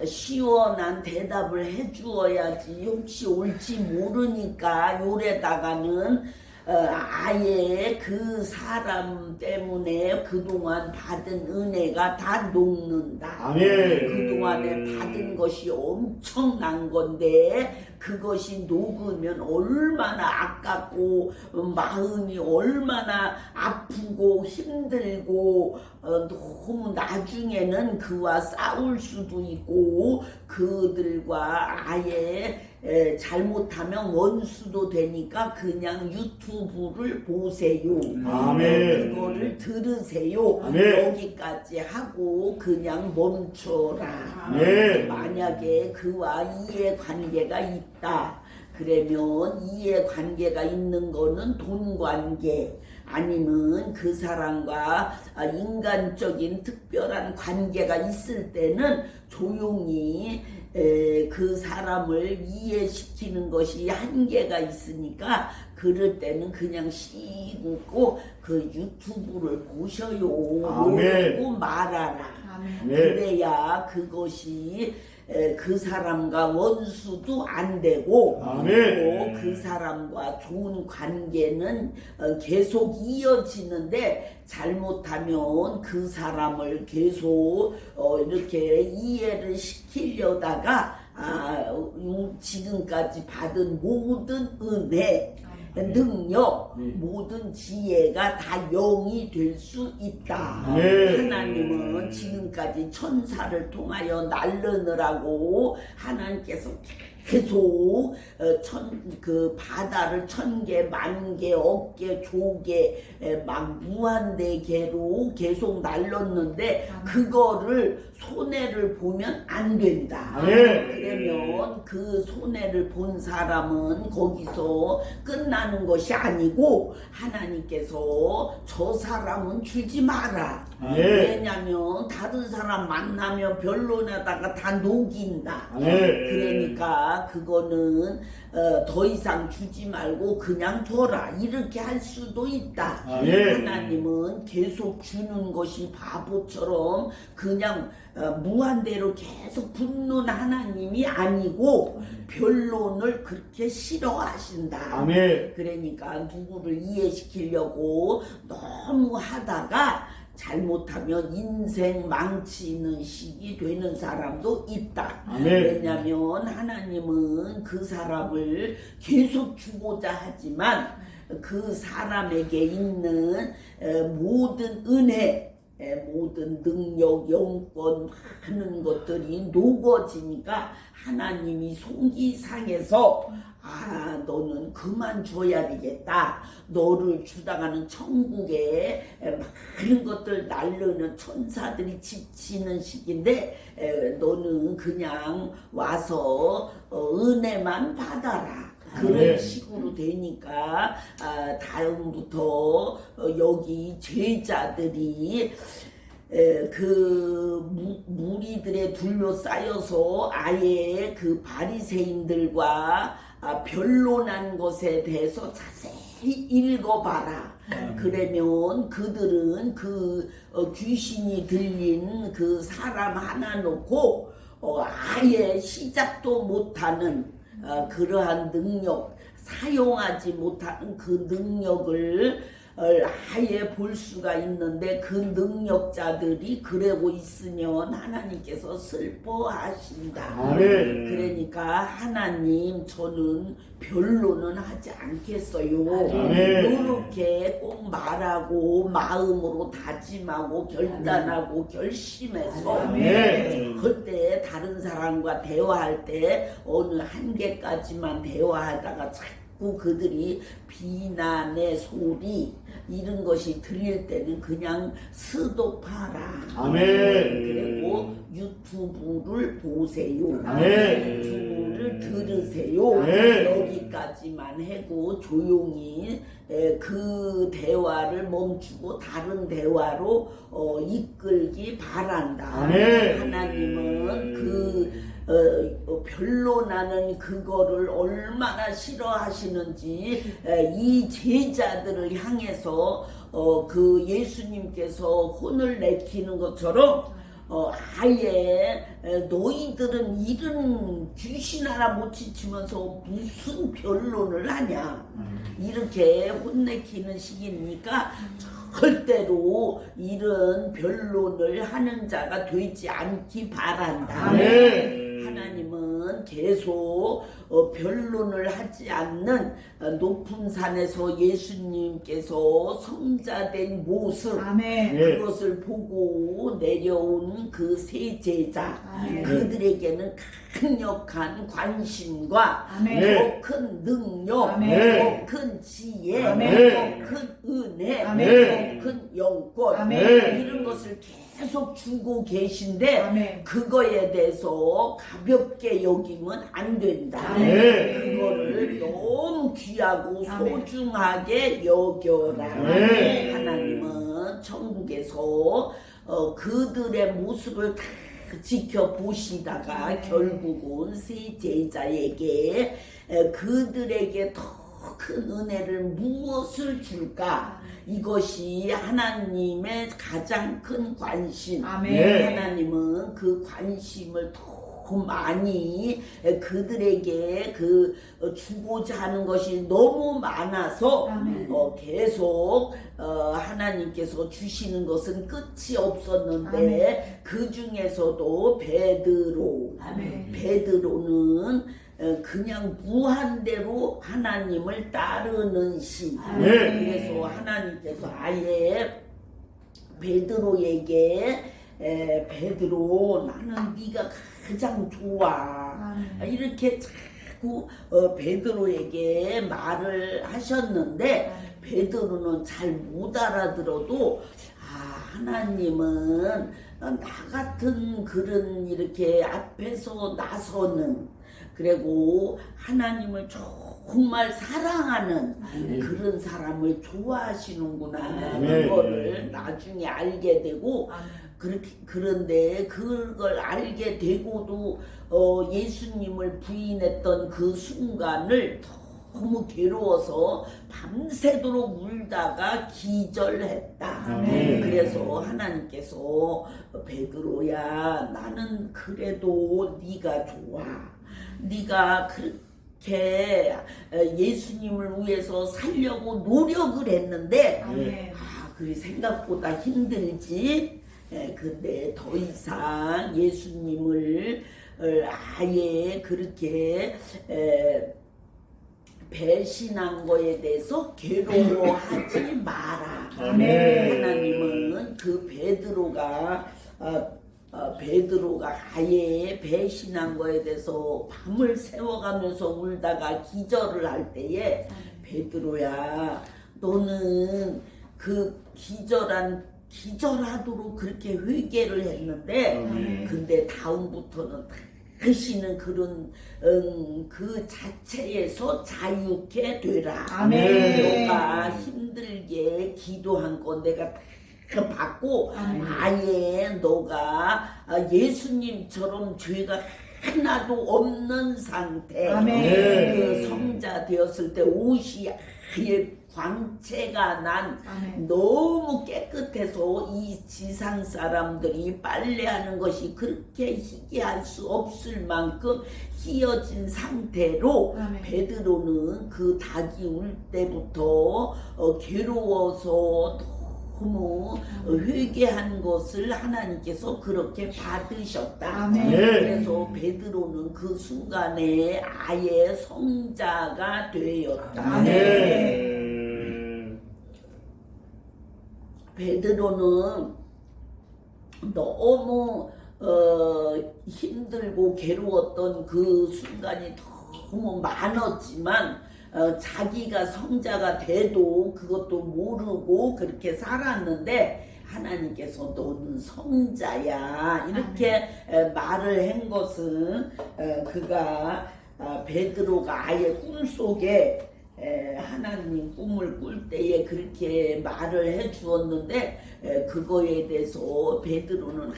시원한 대답을 해주어야지. 혹시 옳지 모르니까 요래다가는 아예 그 사람 때문에 그동안 받은 은혜가 다 녹는다. 아멘. 그동안에 받은 것이 엄청난 건데 그것이 녹으면 얼마나 아깝고 마음이 얼마나 아프고 힘들고 너무 나중에는 그와 싸울 수도 있고 그들과 아예 잘못하면 원수도 되니까 그냥 유튜브를 보세요. 아멘. 그거를 들으세요. 아멘. 여기까지 하고 그냥 멈춰라. 아멘. 만약에 그와 이해관계가 있다. 그러면 이해관계가 있는 거는 돈관계 아니면 그 사람과 인간적인 특별한 관계가 있을 때는 조용히 그 사람을 이해시키는 것이 한계가 있으니까 그럴 때는 그냥 씩 웃고 그 유튜브를 보셔요. 모르고 말아라. 그래야 그것이 그 사람과 원수도 안 되고 또 그 사람과 좋은 관계는 계속 이어지는데 잘못하면 그 사람을 계속 이렇게 이해를 시키려다가 지금까지 받은 모든 은혜 능력, 모든 지혜가 다 영이 될 수 있다. 하나님은 지금까지 천사를 통하여 날르느라고 하나님께서 계속 그 바다를 1000개, 10,000개, 억개, 조개 막 무한대계로 계속 날렸는데 그거를 손해를 보면 안 된다. 그러면 그 손해를 본 사람은 거기서 끝나는 것이 아니고 하나님께서 저 사람은 주지 마라. 예. 왜냐면 다른 사람 만나면 변론하다가 다 녹인다. 예. 그러니까 그거는 더 이상 주지 말고 그냥 둬라 이렇게 할 수도 있다. 예. 하나님은 계속 주는 것이 바보처럼 그냥 무한대로 계속 붓는 하나님이 아니고 변론을 그렇게 싫어하신다. 아멘. 그러니까 누구를 이해시키려고 너무 하다가 잘못하면 인생 망치는 시기 되는 사람도 있다. 아멘. 왜냐하면 하나님은 그 사람을 계속 주고자 하지만 그 사람에게 있는 모든 은혜, 모든 능력, 영권 많은 것들이 녹아지니까 하나님이 속이 상해서 너는 그만 줘야 되겠다. 너를 주다가는 천국에 많은 것들 날르는 천사들이 지치는 시기인데 너는 그냥 와서 은혜만 받아라. 그런 네. 식으로 되니까 다음부터 여기 제자들이 그 무리들에 둘러싸여서 아예 그 바리새인들과 변론한 것에 대해서 자세히 읽어봐라. 그러면 그들은 그 귀신이 들린 그 사람 하나 놓고 아예 시작도 못하는 그러한 능력, 사용하지 못하는 그 능력을 아예 볼 수가 있는데 그 능력자들이 그러고 있으면 하나님께서 슬퍼하신다. 아멘. 그러니까 하나님 저는 변론은 하지 않겠어요. 아멘. 이렇게 꼭 말하고 마음으로 다짐하고 결단하고 결심해서 아멘. 그때 다른 사람과 대화할 때 어느 한계까지만 대화하다가 자꾸 그들이 비난의 소리 이런 것이 들릴 때는 그냥 스톱하라. 아멘. 그리고 유튜브를 보세요. 아멘. 유튜브를 들으세요. 아멘. 여기까지만 하고 조용히 그 대화를 멈추고 다른 대화로 이끌기 바란다. 아멘. 하나님은 그 변론하는 그거를 얼마나 싫어하시는지 이 제자들을 향해서 그 예수님께서 혼을 내키는 것처럼 아예 너희들은 이런 귀신 하나 못 지치면서 무슨 변론을 하냐 이렇게 혼내키는 시기니까 절대로 이런 변론을 하는 자가 되지 않기 바란다. 아멘. 하나님은 계속 변론을 하지 않는 높은 산에서 예수님께서 성자된 모습 아멘. 예. 그것을 보고 내려온 그 세 제자 아멘. 그들에게는 강력한 관심과 아멘. 네. 더 큰 능력, 아멘. 더 큰 지혜, 아멘. 더 큰 은혜, 아멘. 더 큰 영권 아멘. 이런 것을 계속 주고 계신데 아멘. 그거에 대해서 가볍게 여기면 안 된다. 아멘. 그거를 너무 귀하고 아멘. 소중하게 여겨라. 아멘. 하나님은 천국에서 그들의 모습을 다 지켜보시다가 결국은 세 제자에게 그들에게 더 큰 은혜를 무엇을 줄까? 이것이 하나님의 가장 큰 관심. 아멘. 네. 하나님은 그 관심을 더 많이 그들에게 주고자 하는 것이 너무 많아서 아멘. 계속 하나님께서 주시는 것은 끝이 없었는데 아멘. 그 중에서도 베드로, 아멘. 베드로는 그냥 무한대로 하나님을 따르는 신. 아멘. 그래서 하나님께서 아예 베드로에게 베드로 나는 네가 가장 좋아. 아멘. 이렇게 자꾸 베드로에게 말을 하셨는데 베드로는 잘 못 알아들어도 하나님은 나 같은 그런 이렇게 앞에서 나서는 그리고 하나님을 정말 사랑하는 그런 사람을 좋아하시는구나 그거를 나중에 알게 되고 그런데 그걸 알게 되고도 예수님을 부인했던 그 순간을 너무 괴로워서 밤새도록 울다가 기절했다. 그래서 하나님께서 베드로야 나는 그래도 네가 좋아. 네가 그렇게 예수님을 위해서 살려고 노력을 했는데 그게 생각보다 힘들지. 근데 더 이상 예수님을 아예 그렇게 배신한 거에 대해서 괴로워하지 마라. 하나님은 그 베드로가 아예 배신한 거에 대해서 밤을 새워가면서 울다가 기절을 할 때에 베드로야 너는 그 기절하도록 그렇게 회개를 했는데 근데 다음부터는 다시는 그런 그 자체에서 자유케 되라. 너가 힘들게 기도한 거 내가 다 받고 아예 너가 예수님처럼 죄가 하나도 없는 상태 그 성자 되었을 때 옷이 아예 광채가 난 너무 깨끗해서 이 지상 사람들이 빨래하는 것이 그렇게 희귀할 수 없을 만큼 희어진 상태로 베드로는 그 닭이 울 때부터 괴로워서 너무 회개한 것을 하나님께서 그렇게 받으셨다. 그래서 베드로는 그 순간에 아예 성자가 되었다. 베드로는 너무 힘들고 괴로웠던 그 순간이 너무 많았지만 자기가 성자가 돼도 그것도 모르고 그렇게 살았는데 하나님께서 너는 성자야 이렇게 말을 한 것은 그가 베드로가 아예 꿈속에 하나님 꿈을 꿀 때에 그렇게 말을 해 주었는데 그거에 대해서 베드로는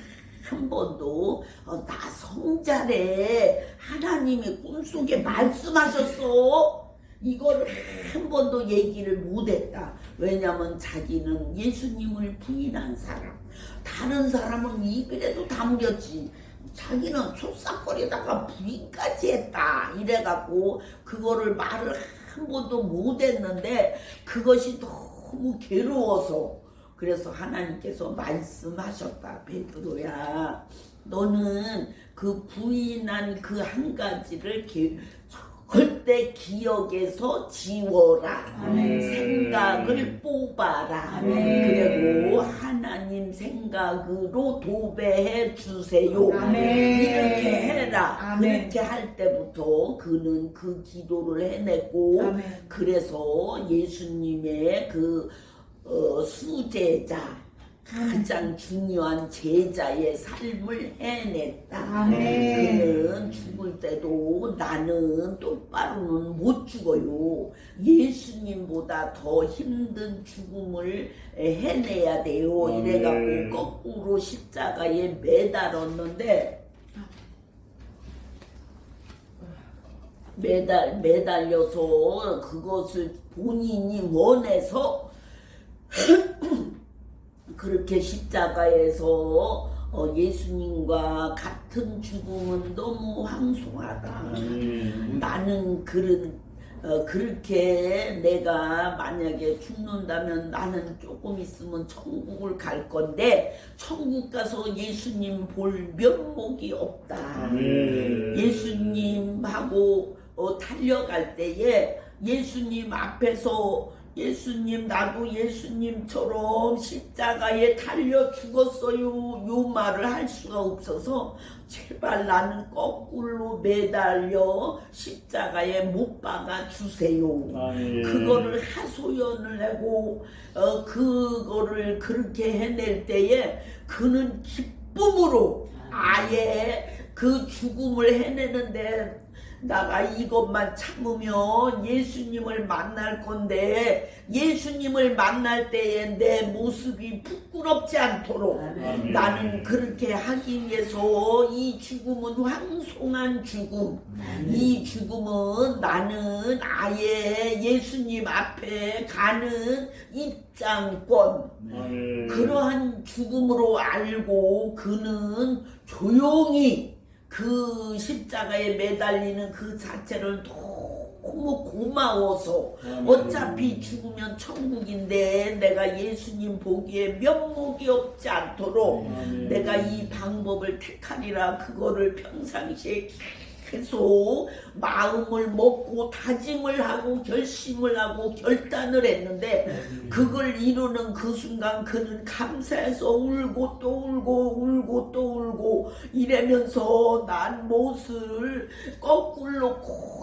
한 번도 나 성자래 하나님이 꿈속에 말씀하셨어 이거를 한 번도 얘기를 못했다. 왜냐면 자기는 예수님을 부인한 사람 다른 사람은 입이라도 다물었지 자기는 솟싹거리다가 부인까지 했다 이래갖고 그거를 말을 한 번도 못했는데 그것이 너무 괴로워서 그래서 하나님께서 말씀하셨다. 베드로야 너는 그 부인한 그 한 가지를 절대 기억에서 지워라. 생각을 뽑아라. 그리고 하나님 생각으로 도배해 주세요. 이렇게 해라. 그렇게 할 때부터 그는 그 기도를 해냈고 그래서 예수님의 그 수제자 가장 중요한 제자의 삶을 해냈다. 그는 죽을 때도 나는 똑바로는 못 죽어요. 예수님보다 더 힘든 죽음을 해내야 돼요. 이래갖고 거꾸로 십자가에 매달았는데 매달려서 그것을 본인이 원해서 그렇게 십자가에서 예수님과 같은 죽음은 너무 황송하다. 나는 그렇게 내가 만약에 죽는다면 나는 조금 있으면 천국을 갈 건데 천국 가서 예수님 볼 면목이 없다. 예수님하고 달려갈 때에 예수님 앞에서 예수님 나도 예수님처럼 십자가에 달려 죽었어요 요 말을 할 수가 없어서 제발 나는 거꾸로 매달려 십자가에 못 박아 주세요. 그거를 하소연을 하고 그거를 그렇게 해낼 때에 그는 기쁨으로 아예 그 죽음을 해내는데 나가 이것만 참으면 예수님을 만날 건데 예수님을 만날 때에 내 모습이 부끄럽지 않도록 아멘. 나는 그렇게 하기 위해서 이 죽음은 황송한 죽음, 이 죽음은 나는 아예 예수님 앞에 가는 입장권, 아멘. 그러한 죽음으로 알고 그는 조용히 그 십자가에 매달리는 그 자체를 너무 고마워서 아멘. 어차피 죽으면 천국인데 내가 예수님 보기에 면목이 없지 않도록 아멘. 내가 이 방법을 택하리라 그거를 평상시에 계속 마음을 먹고 다짐을 하고 결심을 하고 결단을 했는데 그걸 이루는 그 순간 그는 감사해서 울고 또 울고 울고 또 울고 이러면서 난 못을 거꾸로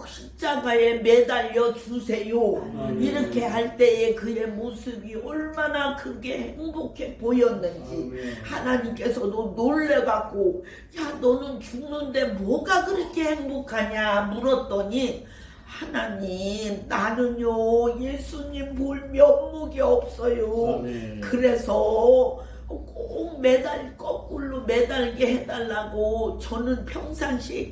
십자가에 매달려 주세요. 이렇게 할 때에 그의 모습이 얼마나 그게 행복해 보였는지 하나님께서도 놀래갖고 야 너는 죽는데 뭐가 그렇게 행복하냐 물었더니 하나님 나는요 예수님 볼 면목이 없어요. 아멘. 그래서 꼭 거꾸로 매달게 해달라고 저는 평상시에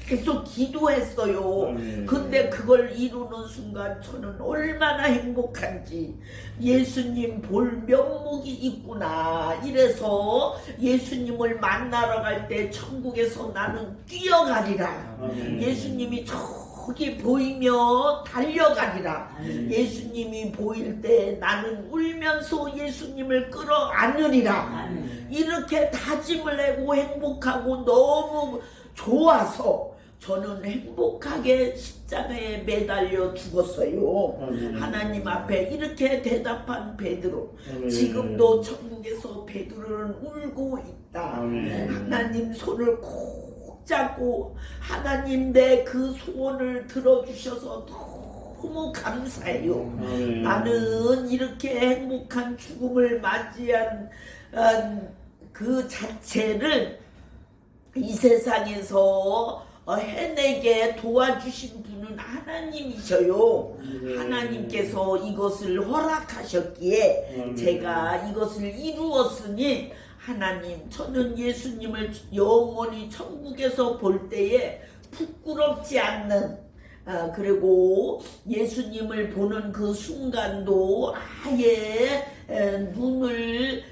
계속 기도했어요. 아멘. 근데 그걸 이루는 순간 저는 얼마나 행복한지 예수님 볼 면목이 있구나. 이래서 예수님을 만나러 갈 때 천국에서 나는 뛰어가리라. 아멘. 예수님이 저기 보이면 달려가리라. 예수님이 보일 때 나는 울면서 예수님을 끌어안으리라. 이렇게 다짐을 하고 행복하고 너무 좋아서 저는 행복하게 십자가에 매달려 죽었어요. 아멘. 하나님 앞에 이렇게 대답한 베드로. 아멘. 지금도 천국에서 베드로는 울고 있다. 아멘. 하나님 손을 꼭 잡고 하나님 내 그 소원을 들어주셔서 너무 감사해요. 아멘. 나는 이렇게 행복한 죽음을 맞이한 그 자체를 이 세상에서 해내게 도와주신 분은 하나님이셔요. 하나님께서 이것을 허락하셨기에 제가 이것을 이루었으니 하나님 저는 예수님을 영원히 천국에서 볼 때에 부끄럽지 않는 그리고 예수님을 보는 그 순간도 아예 눈을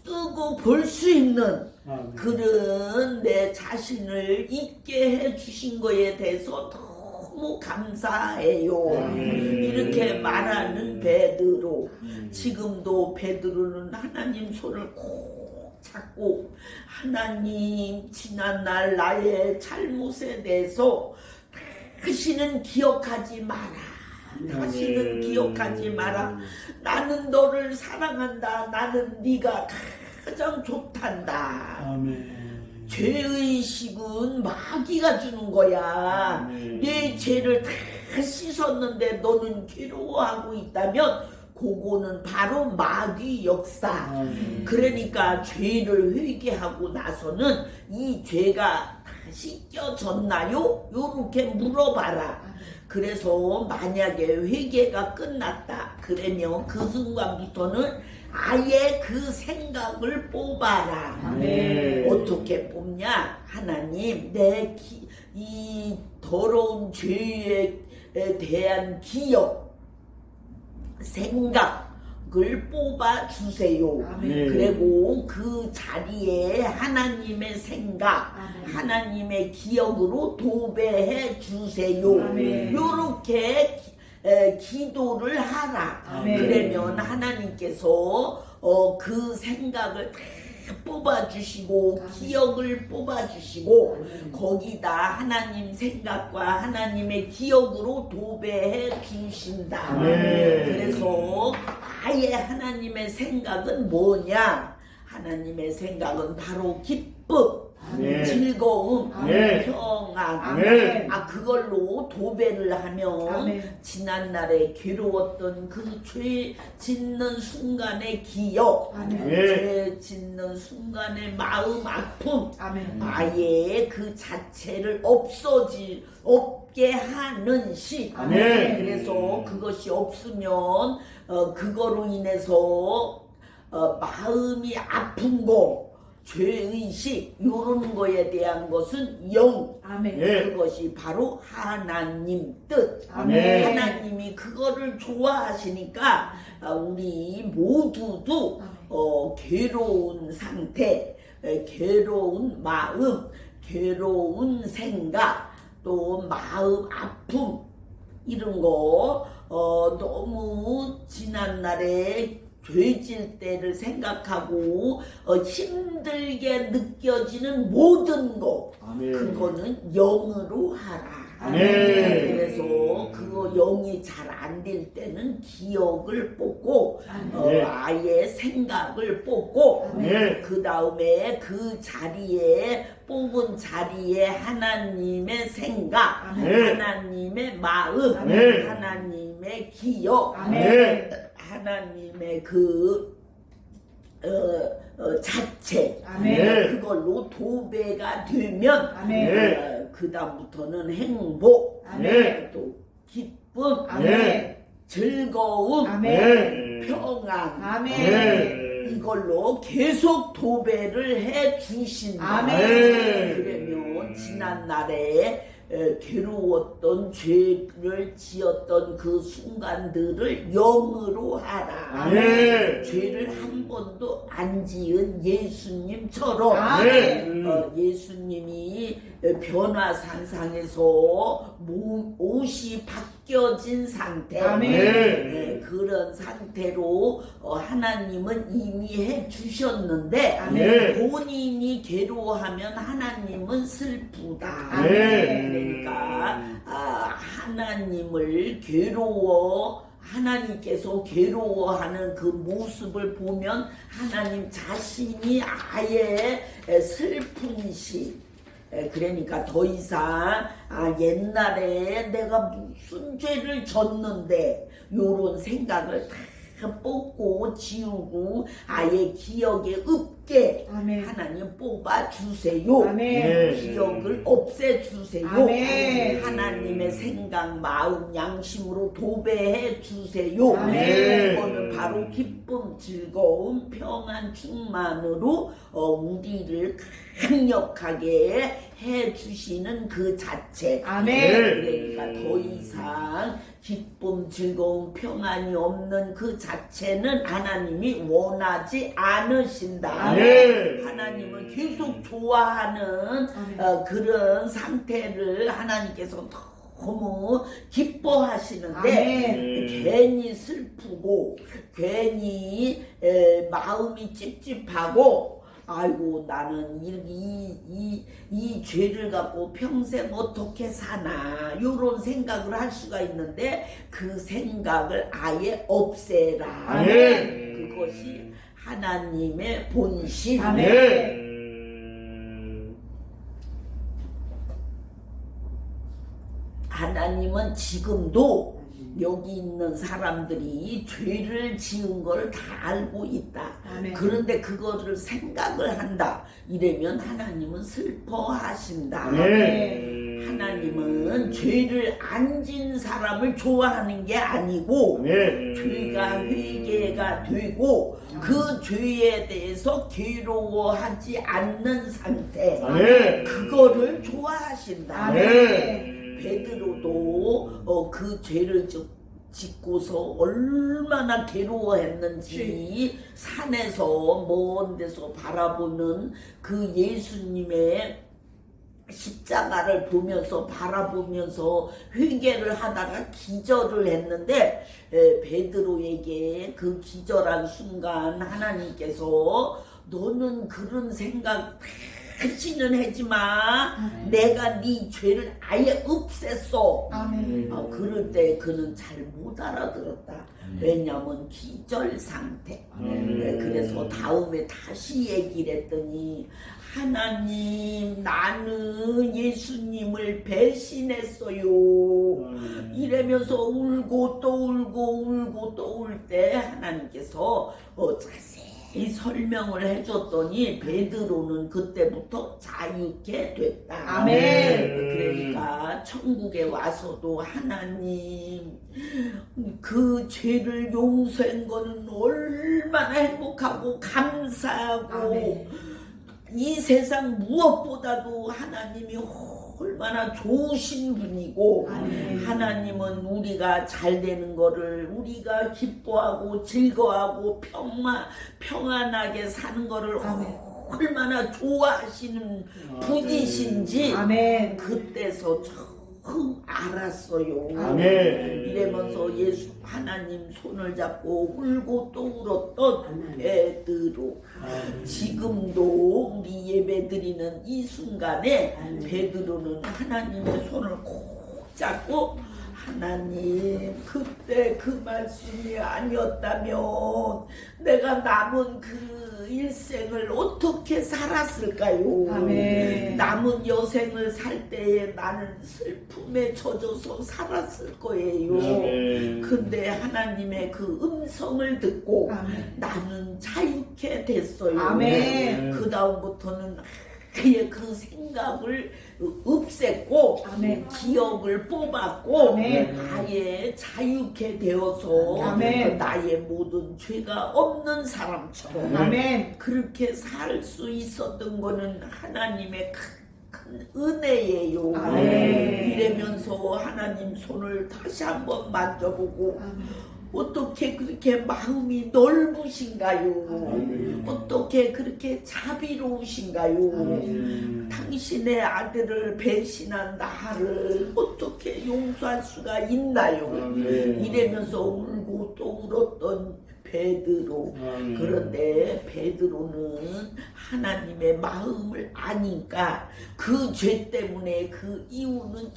뜨고 볼 수 있는 그런 내 자신을 있게 해주신 거에 대해서 너무 감사해요. 이렇게 말하는 베드로. 지금도 베드로는 하나님 손을 꼭 잡고 하나님 지난날 나의 잘못에 대해서 다시는 기억하지 마라. 다시는 기억하지 마라. 나는 너를 사랑한다. 나는 네가 가장 좋단다. 아멘. 죄의식은 마귀가 주는 거야. 내 죄를 다 씻었는데 너는 괴로워하고 있다면 그거는 바로 마귀 역사. 그러니까 죄를 회개하고 나서는 이 죄가 다 씻겨졌나요? 요렇게 물어봐라. 그래서 만약에 회개가 끝났다 그러면 그 순간부터는 아예 그 생각을 뽑아라. 어떻게 뽑냐? 하나님 내 이 더러운 죄에 대한 기억 생각을 뽑아 주세요. 그리고 그 자리에 하나님의 생각 하나님의 기억으로 도배해 주세요. 요렇게 기도를 하라. 그러면 하나님께서 그 생각을 다 뽑아주시고 기억을 뽑아주시고 거기다 하나님 생각과 하나님의 기억으로 도배해 주신다. 그래서 아예 하나님의 생각은 뭐냐? 하나님의 생각은 바로 기쁨. 네. 즐거움, 네. 평안. 아멘. 그걸로 도배를 하면 아멘. 지난날에 괴로웠던 그 죄 짓는 순간의 기억, 아멘. 네. 죄 짓는 순간의 마음 아픔, 아멘. 아예 그 자체를 없게 하는 시. 아멘. 그래서 그것이 없으면 그거로 인해서 마음이 아픈 거, 죄의식 이런 거에 대한 것은 영. 아멘. 네. 그것이 바로 하나님 뜻. 아멘. 하나님이 그거를 좋아하시니까 우리 모두도 괴로운 상태, 괴로운 마음, 괴로운 생각, 또 마음 아픔 이런 거 너무 지난날에 죄질 때를 생각하고 힘들게 느껴지는 모든 거 아멘. 그거는 영으로 하라. 아멘. 그래서 그거 영이 잘 안 될 때는 기억을 뽑고 네. 아예 생각을 뽑고 네. 그 다음에 그 자리에 뽑은 자리에 하나님의 생각, 네. 하나님의 마음, 네. 하나님의 기억, 네. 하나님의 그 자체 아멘. 그걸로 도배가 되면 아멘. 그 다음부터는 행복, 아멘. 또 기쁨, 아멘. 즐거움, 아멘. 평안 아멘. 이걸로 계속 도배를 해 주신다. 아멘. 그러면 지난날에 괴로웠던 죄를 지었던 그 순간들을 영으로 하라. 아멘. 죄를 한 번도 안 지은 예수님처럼 아멘. 예수님이 변화산상에서 옷이 바뀌어진 상태, 아멘. 그런 상태로 하나님은 이미 해 주셨는데 아멘. 본인이 괴로워하면 하나님은 슬프다. 아멘. 그러니까 하나님을 하나님께서 괴로워하는 그 모습을 보면 하나님 자신이 아예 슬픈 시. 그러니까 더 이상 옛날에 내가 무슨 죄를 졌는데 요런 생각을 다 뽑고 지우고 아예 기억에 없게 아멘. 하나님 뽑아주세요. 아멘. 기억을 없애주세요. 아멘. 하나님의 생각, 마음, 양심으로 도배해 주세요. 아멘. 그거는 바로 기쁨, 즐거움, 평안, 충만으로 우리를 강력하게 해 주시는 그 자체. 아멘. 그러니까 더 이상 기쁨, 즐거움, 평안이 없는 그 자체는 하나님이 원하지 않으신다. 아멘. 하나님은 계속 좋아하는 아멘. 그런 상태를 하나님께서 너무 기뻐하시는데 아멘. 괜히 슬프고 괜히 마음이 찝찝하고 아이고 나는 이 죄를 갖고 평생 어떻게 사나 이런 생각을 할 수가 있는데 그 생각을 아예 없애라. 아멘. 그것이 하나님의 본심. 아멘. 하나님은 지금도 여기 있는 사람들이 죄를 지은 걸 다 알고 있다. 아멘. 그런데 그거를 생각을 한다. 이러면 하나님은 슬퍼하신다. 아멘. 하나님은 죄를 안 진 사람을 좋아하는 게 아니고 아멘. 죄가 회개가 되고 그 죄에 대해서 괴로워하지 않는 상태. 아멘. 그거를 좋아하신다. 아멘. 베드로도 그 죄를 짓고서 얼마나 괴로워했는지 산에서 먼 데서 바라보는 그 예수님의 십자가를 보면서 바라보면서 회개를 하다가 기절을 했는데 베드로에게 그 기절한 순간 하나님께서 너는 그런 생각 다 다시는 하지 마. 내가 네 죄를 아예 없앴어. 아멘. 그럴 때 그는 잘 못 알아들었다. 왜냐면 기절 상태. 네, 그래서 다음에 다시 얘기를 했더니 하나님 나는 예수님을 배신했어요. 이러면서 울고 또 울고 또 울 때 하나님께서 자세히 설명을 해줬더니 베드로는 그때부터 자유케 됐다. 아멘. 그러니까 천국에 와서도 하나님 그 죄를 용서한 거는 얼마나 행복하고 감사하고 아멘. 이 세상 무엇보다도 하나님이 얼마나 좋으신 분이고 아멘. 하나님은 우리가 잘 되는 거를 우리가 기뻐하고 즐거워하고 평안하게 사는 거를 아멘. 얼마나 좋아하시는 분이신지 아멘. 그때서 처음 알았어요. 아멘. 이러면서 예수 하나님 손을 잡고 울고 또 울었던 베드로. 지금도 우리 예배 드리는 이 순간에 베드로는 하나님의 손을 꼭 잡고 하나님 그때 그 말씀이 아니었다면 내가 남은 그 일생을 어떻게 살았을까요? 아멘. 남은 여생을 살 때에 나는 슬픔에 젖어서 살았을 거예요. 아멘. 근데 하나님의 그 음성을 듣고 아멘. 나는 자유케 됐어요. 아멘. 그 다음부터는 그의 그 생각을 없앴고 아멘. 기억을 뽑았고 아멘. 아예 자유케 되어서 아멘. 나의 모든 죄가 없는 사람처럼 아멘. 그렇게 살 수 있었던 거는 하나님의 큰 은혜예요. 아멘. 이러면서 하나님 손을 다시 한번 만져보고 아멘. 어떻게 그렇게 마음이 넓으신가요? 아멘. 어떻게 그렇게 자비로우신가요? 아멘. 당신의 아들을 배신한 나를 어떻게 용서할 수가 있나요? 아멘. 이러면서 울고 또 울었던 베드로. 아멘. 그런데 베드로는 하나님의 마음을 아니까 그 죄 때문에 그 이유는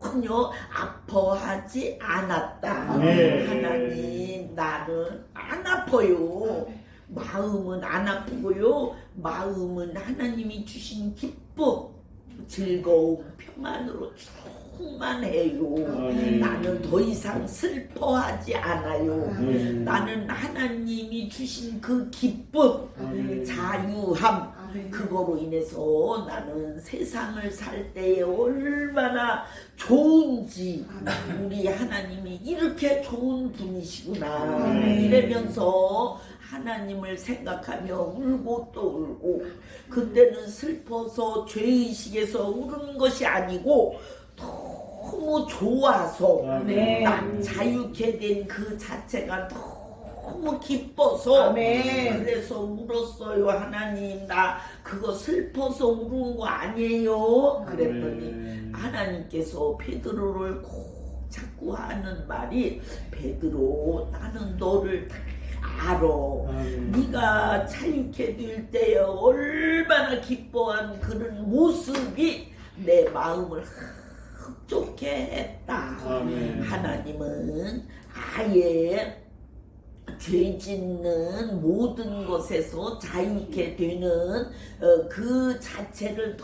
전혀 아파하지 않았다. 아멘. 하나님 나는 안 아파요. 마음은 안 아프고요. 마음은 하나님이 주신 기쁨, 즐거움, 평안으로 충만해요. 아멘. 나는 더 이상 슬퍼하지 않아요. 아멘. 나는 하나님이 주신 그 기쁨, 아멘. 자유함, 아멘. 그거로 인해서 나는 세상을 살 때에 얼마나 좋은지 우리 하나님이 이렇게 좋은 분이시구나 아멘. 이러면서 하나님을 생각하며 울고 또 울고 그때는 슬퍼서 죄의식에서 우는 것이 아니고 너무 좋아서 아멘. 나 자유케 된 그 자체가 너무 기뻐서 아멘. 그래서 울었어요. 하나님 나 그거 슬퍼서 우는 거 아니에요. 그랬더니 아멘. 하나님께서 베드로를 꼭 자꾸 하는 말이 베드로 나는 너를 다 알아. 아멘. 네가 자유케 될 때에 얼마나 기뻐한 그런 모습이 내 마음을 흡족해 했다. 아멘. 하나님은 아예 죄 짓는 모든 것에서 자유케 되는 그 자체를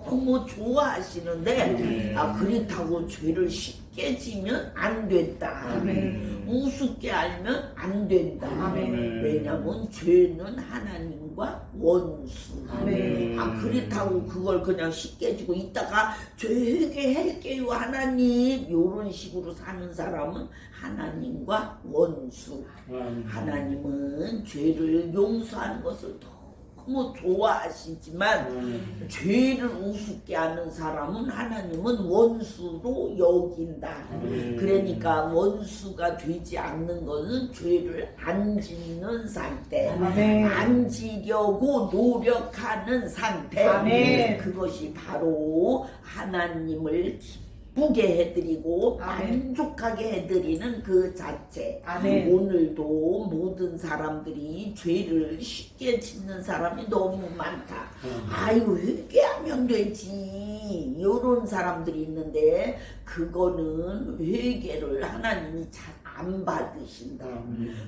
너무 좋아하시는데 그렇다고 죄를 쉽게 지면 안 된다. 아멘. 우습게 알면 안 된다. 아멘. 왜냐면 죄는 하나님과 원수. 아멘. 그렇다고 그걸 그냥 쉽게 지고 있다가 죄 회개할게요 하나님 이런 식으로 사는 사람은 하나님과 원수. 아멘. 하나님은 죄를 용서하는 것을 너무 좋아하시지만 죄를 우습게 하는 사람은 하나님은 원수로 여긴다. 그러니까 원수가 되지 않는 것은 죄를 안 짓는 상태, 아멘. 안 지려고 노력하는 상태. 아멘. 그것이 바로 하나님을 기쁘게 해드리고 아멘. 만족하게 해드리는 그 자체. 아멘. 오늘도 모든 사람들이 죄를 쉽게 짓는 사람이 너무 많다. 아유 회개하면 되지. 이런 사람들이 있는데 그거는 회개를 하나님이 잘 안 받으신다.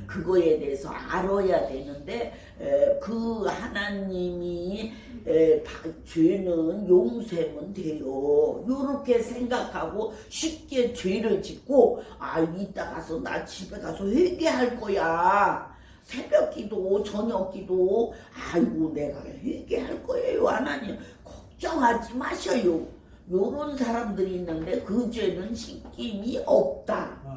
그거에 대해서 알아야 되는데 그 하나님이 죄는 용서하면 돼요. 이렇게 생각하고 쉽게 죄를 짓고 이따 가서 나 집에 가서 회개할 거야. 새벽기도 저녁기도 아이고 내가 회개할 거예요. 하나님 걱정하지 마셔요. 요런 사람들이 있는데 그 죄는 씻김이 없다.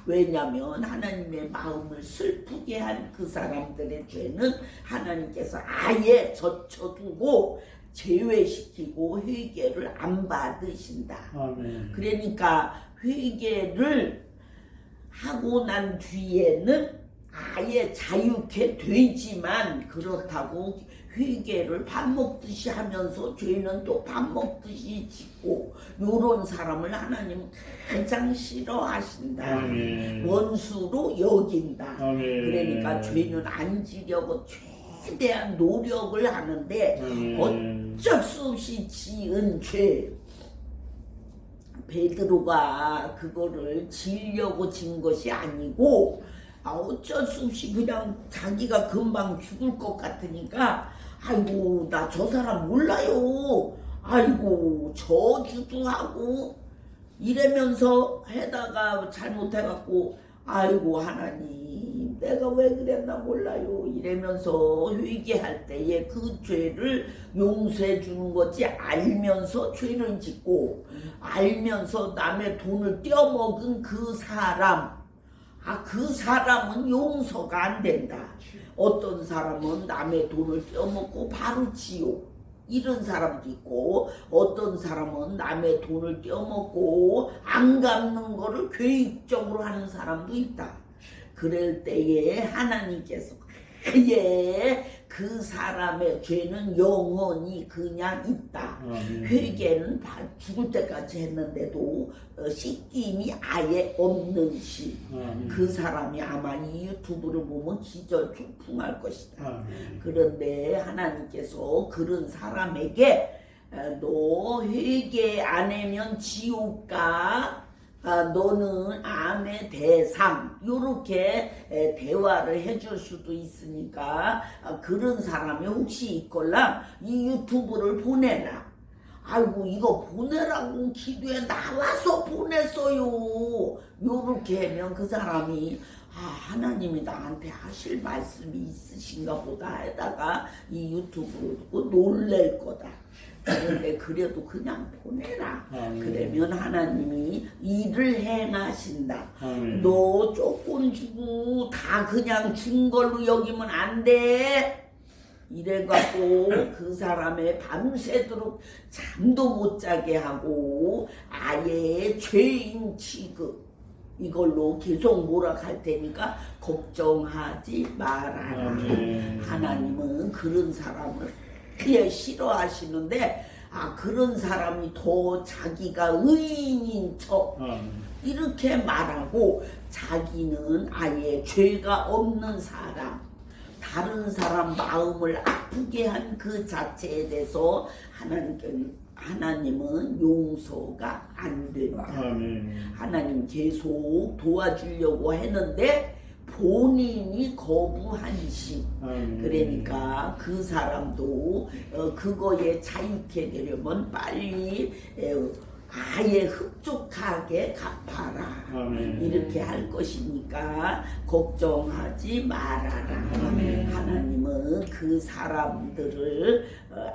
왜냐하면 하나님의 마음을 슬프게 한 그 사람들의 죄는 하나님께서 아예 젖혀두고 제외시키고 회개를 안 받으신다. 아멘. 그러니까 회개를 하고 난 뒤에는 아예 자유케 되지만 그렇다고 회개를 밥 먹듯이 하면서 죄는 또 밥 먹듯이 짓고 요런 사람을 하나님은 가장 싫어하신다. 아멘. 원수로 여긴다. 아멘. 그러니까 죄는 안 지려고 최대한 노력을 하는데 아멘. 어쩔 수 없이 지은 죄. 베드로가 그거를 지려고 진 것이 아니고 어쩔 수 없이 그냥 자기가 금방 죽을 것 같으니까 아이고 나 저 사람 몰라요. 아이고 저주도 하고 이러면서 해다가 잘못해갖고 아이고 하나님 내가 왜 그랬나 몰라요 이러면서 회개할 때에 그 죄를 용서해 주는 거지 알면서 죄를 짓고 알면서 남의 돈을 떼어먹은 그 사람 그 사람은 용서가 안 된다. 어떤 사람은 남의 돈을 떼어먹고 바로 지옥 이런 사람도 있고 어떤 사람은 남의 돈을 떼어먹고 안 갚는 거를 계획적으로 하는 사람도 있다. 그럴 때에 하나님께서 그 사람의 죄는 영원히 그냥 있다. 회개는 죽을 때까지 했는데도 씻김이 아예 없는 시. 그 사람이 아마 이 유튜브를 보면 기절초풍할 것이다. 그런데 하나님께서 그런 사람에게 너 회개 안 하면 지옥 가. 너는 암의 대상 요렇게 대화를 해줄 수도 있으니까 그런 사람이 혹시 있걸라 이 유튜브를 보내라. 아이고 이거 보내라고 기도에 나와서 보냈어요. 요렇게 하면 그 사람이 하나님이 나한테 하실 말씀이 있으신가 보다 하다가 이 유튜브를 듣고 놀랄 거다. 그런데 그래도 그냥 보내라. 그러면 하나님이 일을 행하신다. 너 조금 주고 다 그냥 준 걸로 여기면 안 돼. 이래갖고 그 사람의 밤새도록 잠도 못 자게 하고 아예 죄인 취급 이걸로 계속 몰아갈 테니까 걱정하지 말아라. 하나님은 그런 사람을 그게 싫어하시는데 그런 사람이 더 자기가 의인인 척 이렇게 말하고 자기는 아예 죄가 없는 사람 다른 사람 마음을 아프게 한 그 자체에 대해서 하나님은 용서가 안 된다. 하나님 계속 도와주려고 했는데 본인이 거부한 시. 그러니까 그 사람도 그거에 자유케 되려면 빨리 아예 흡족하게 갚아라. 이렇게 할 것이니까 걱정하지 말아라. 하나님은 그 사람들을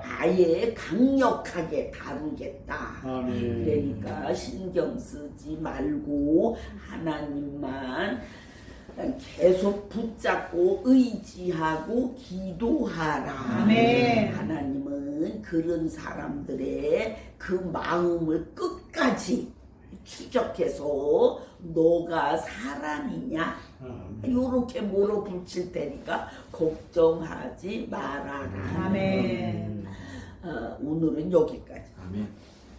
아예 강력하게 다루겠다. 그러니까 신경 쓰지 말고 하나님만 계속 붙잡고 의지하고 기도하라. 하나님은 그런 사람들의 그 마음을 끝까지 추적해서 너가 사람이냐 요렇게 물어붙일 테니까 걱정하지 말아라. 아멘. 오늘은 여기까지. 아멘.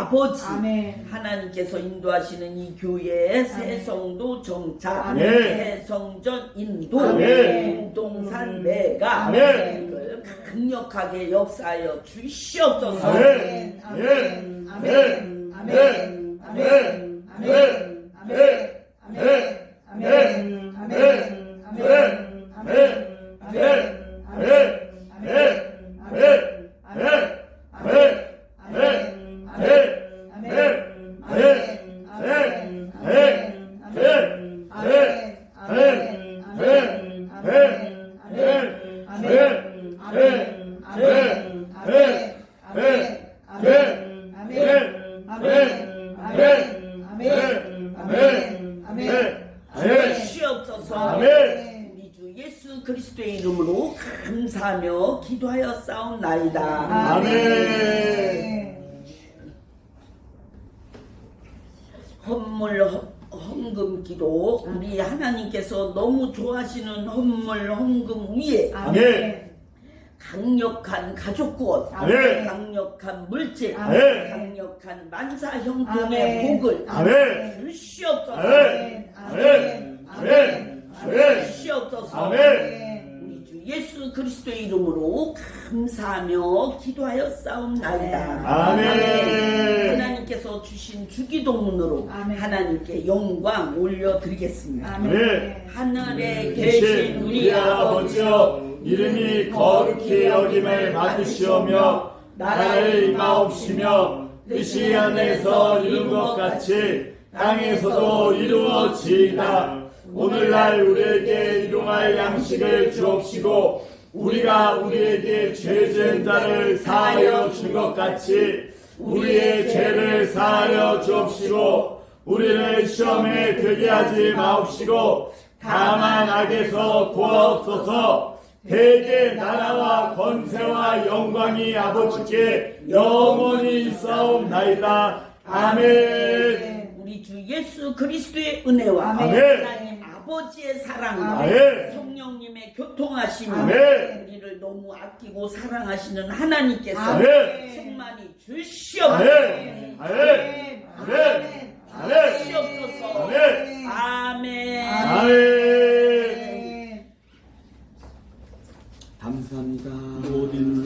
아버지 아멘. 하나님께서 인도하시는 이 교회의 새성도 정착, 아멘. 새성전 인도, 아멘. 동산 매가 아멘. 이걸 강력하게 역사하여 주시옵소서. 아멘. 아멘. 아멘. 아멘. 아멘. 아멘. 아멘. 아멘. 주시옵소서. 우리 주 예수 그리스도의 이름으로 감사하며 기도하여 싸움나이다. 아멘. 헌물 헌금 기도, 우리 하나님께서 너무 좋아하시는 헌물 헌금 위에 아멘. 강력한 가족구원, 아멘. 강력한 물질, 아멘. 강력한 만사 형통의 아멘. 복을 아멘. 주시옵소서. 아멘. 아멘. 아멘. 아멘. 주시옵소서. 아멘. 우리 주 예수 그리스도의 이름으로 감사하며 기도하여 싸움나이다. 아멘. 하나님께서 주신 주기도문으로 아멘. 하나님께 영광 올려드리겠습니다. 아멘. 하늘에 계신 계신 우리 아버지여, 이름이 거룩히 여김을 받으시오며 나라를 임하옵시며 뜻이 하늘에서 이룬 것 같이 땅에서도 이루어지이다. 오늘날 우리에게 일용할 양식을 주옵시고 우리가 우리에게 죄 지은 자를 사하여 준 것 같이 우리의 죄를 사하여 주옵시고 우리를 시험에 들게 하지 마옵시고 다만 악에서 구하옵소서. 대개 나라와 권세와 영광이 아버지께 영원히 있사옵나이다. 아멘. 우리 주 예수 그리스도의 은혜와 아멘. 하나님 아버지의 사랑과 아멘. 성령님의 교통하심이 아멘. 우리를 너무 아끼고 사랑하시는 하나님께서 아멘. 충만히 주시옵소서. 아멘. 아멘. 아멘. 아멘. 주시옵소서. 아멘. 아멘. 아멘. 감사합니다. 모든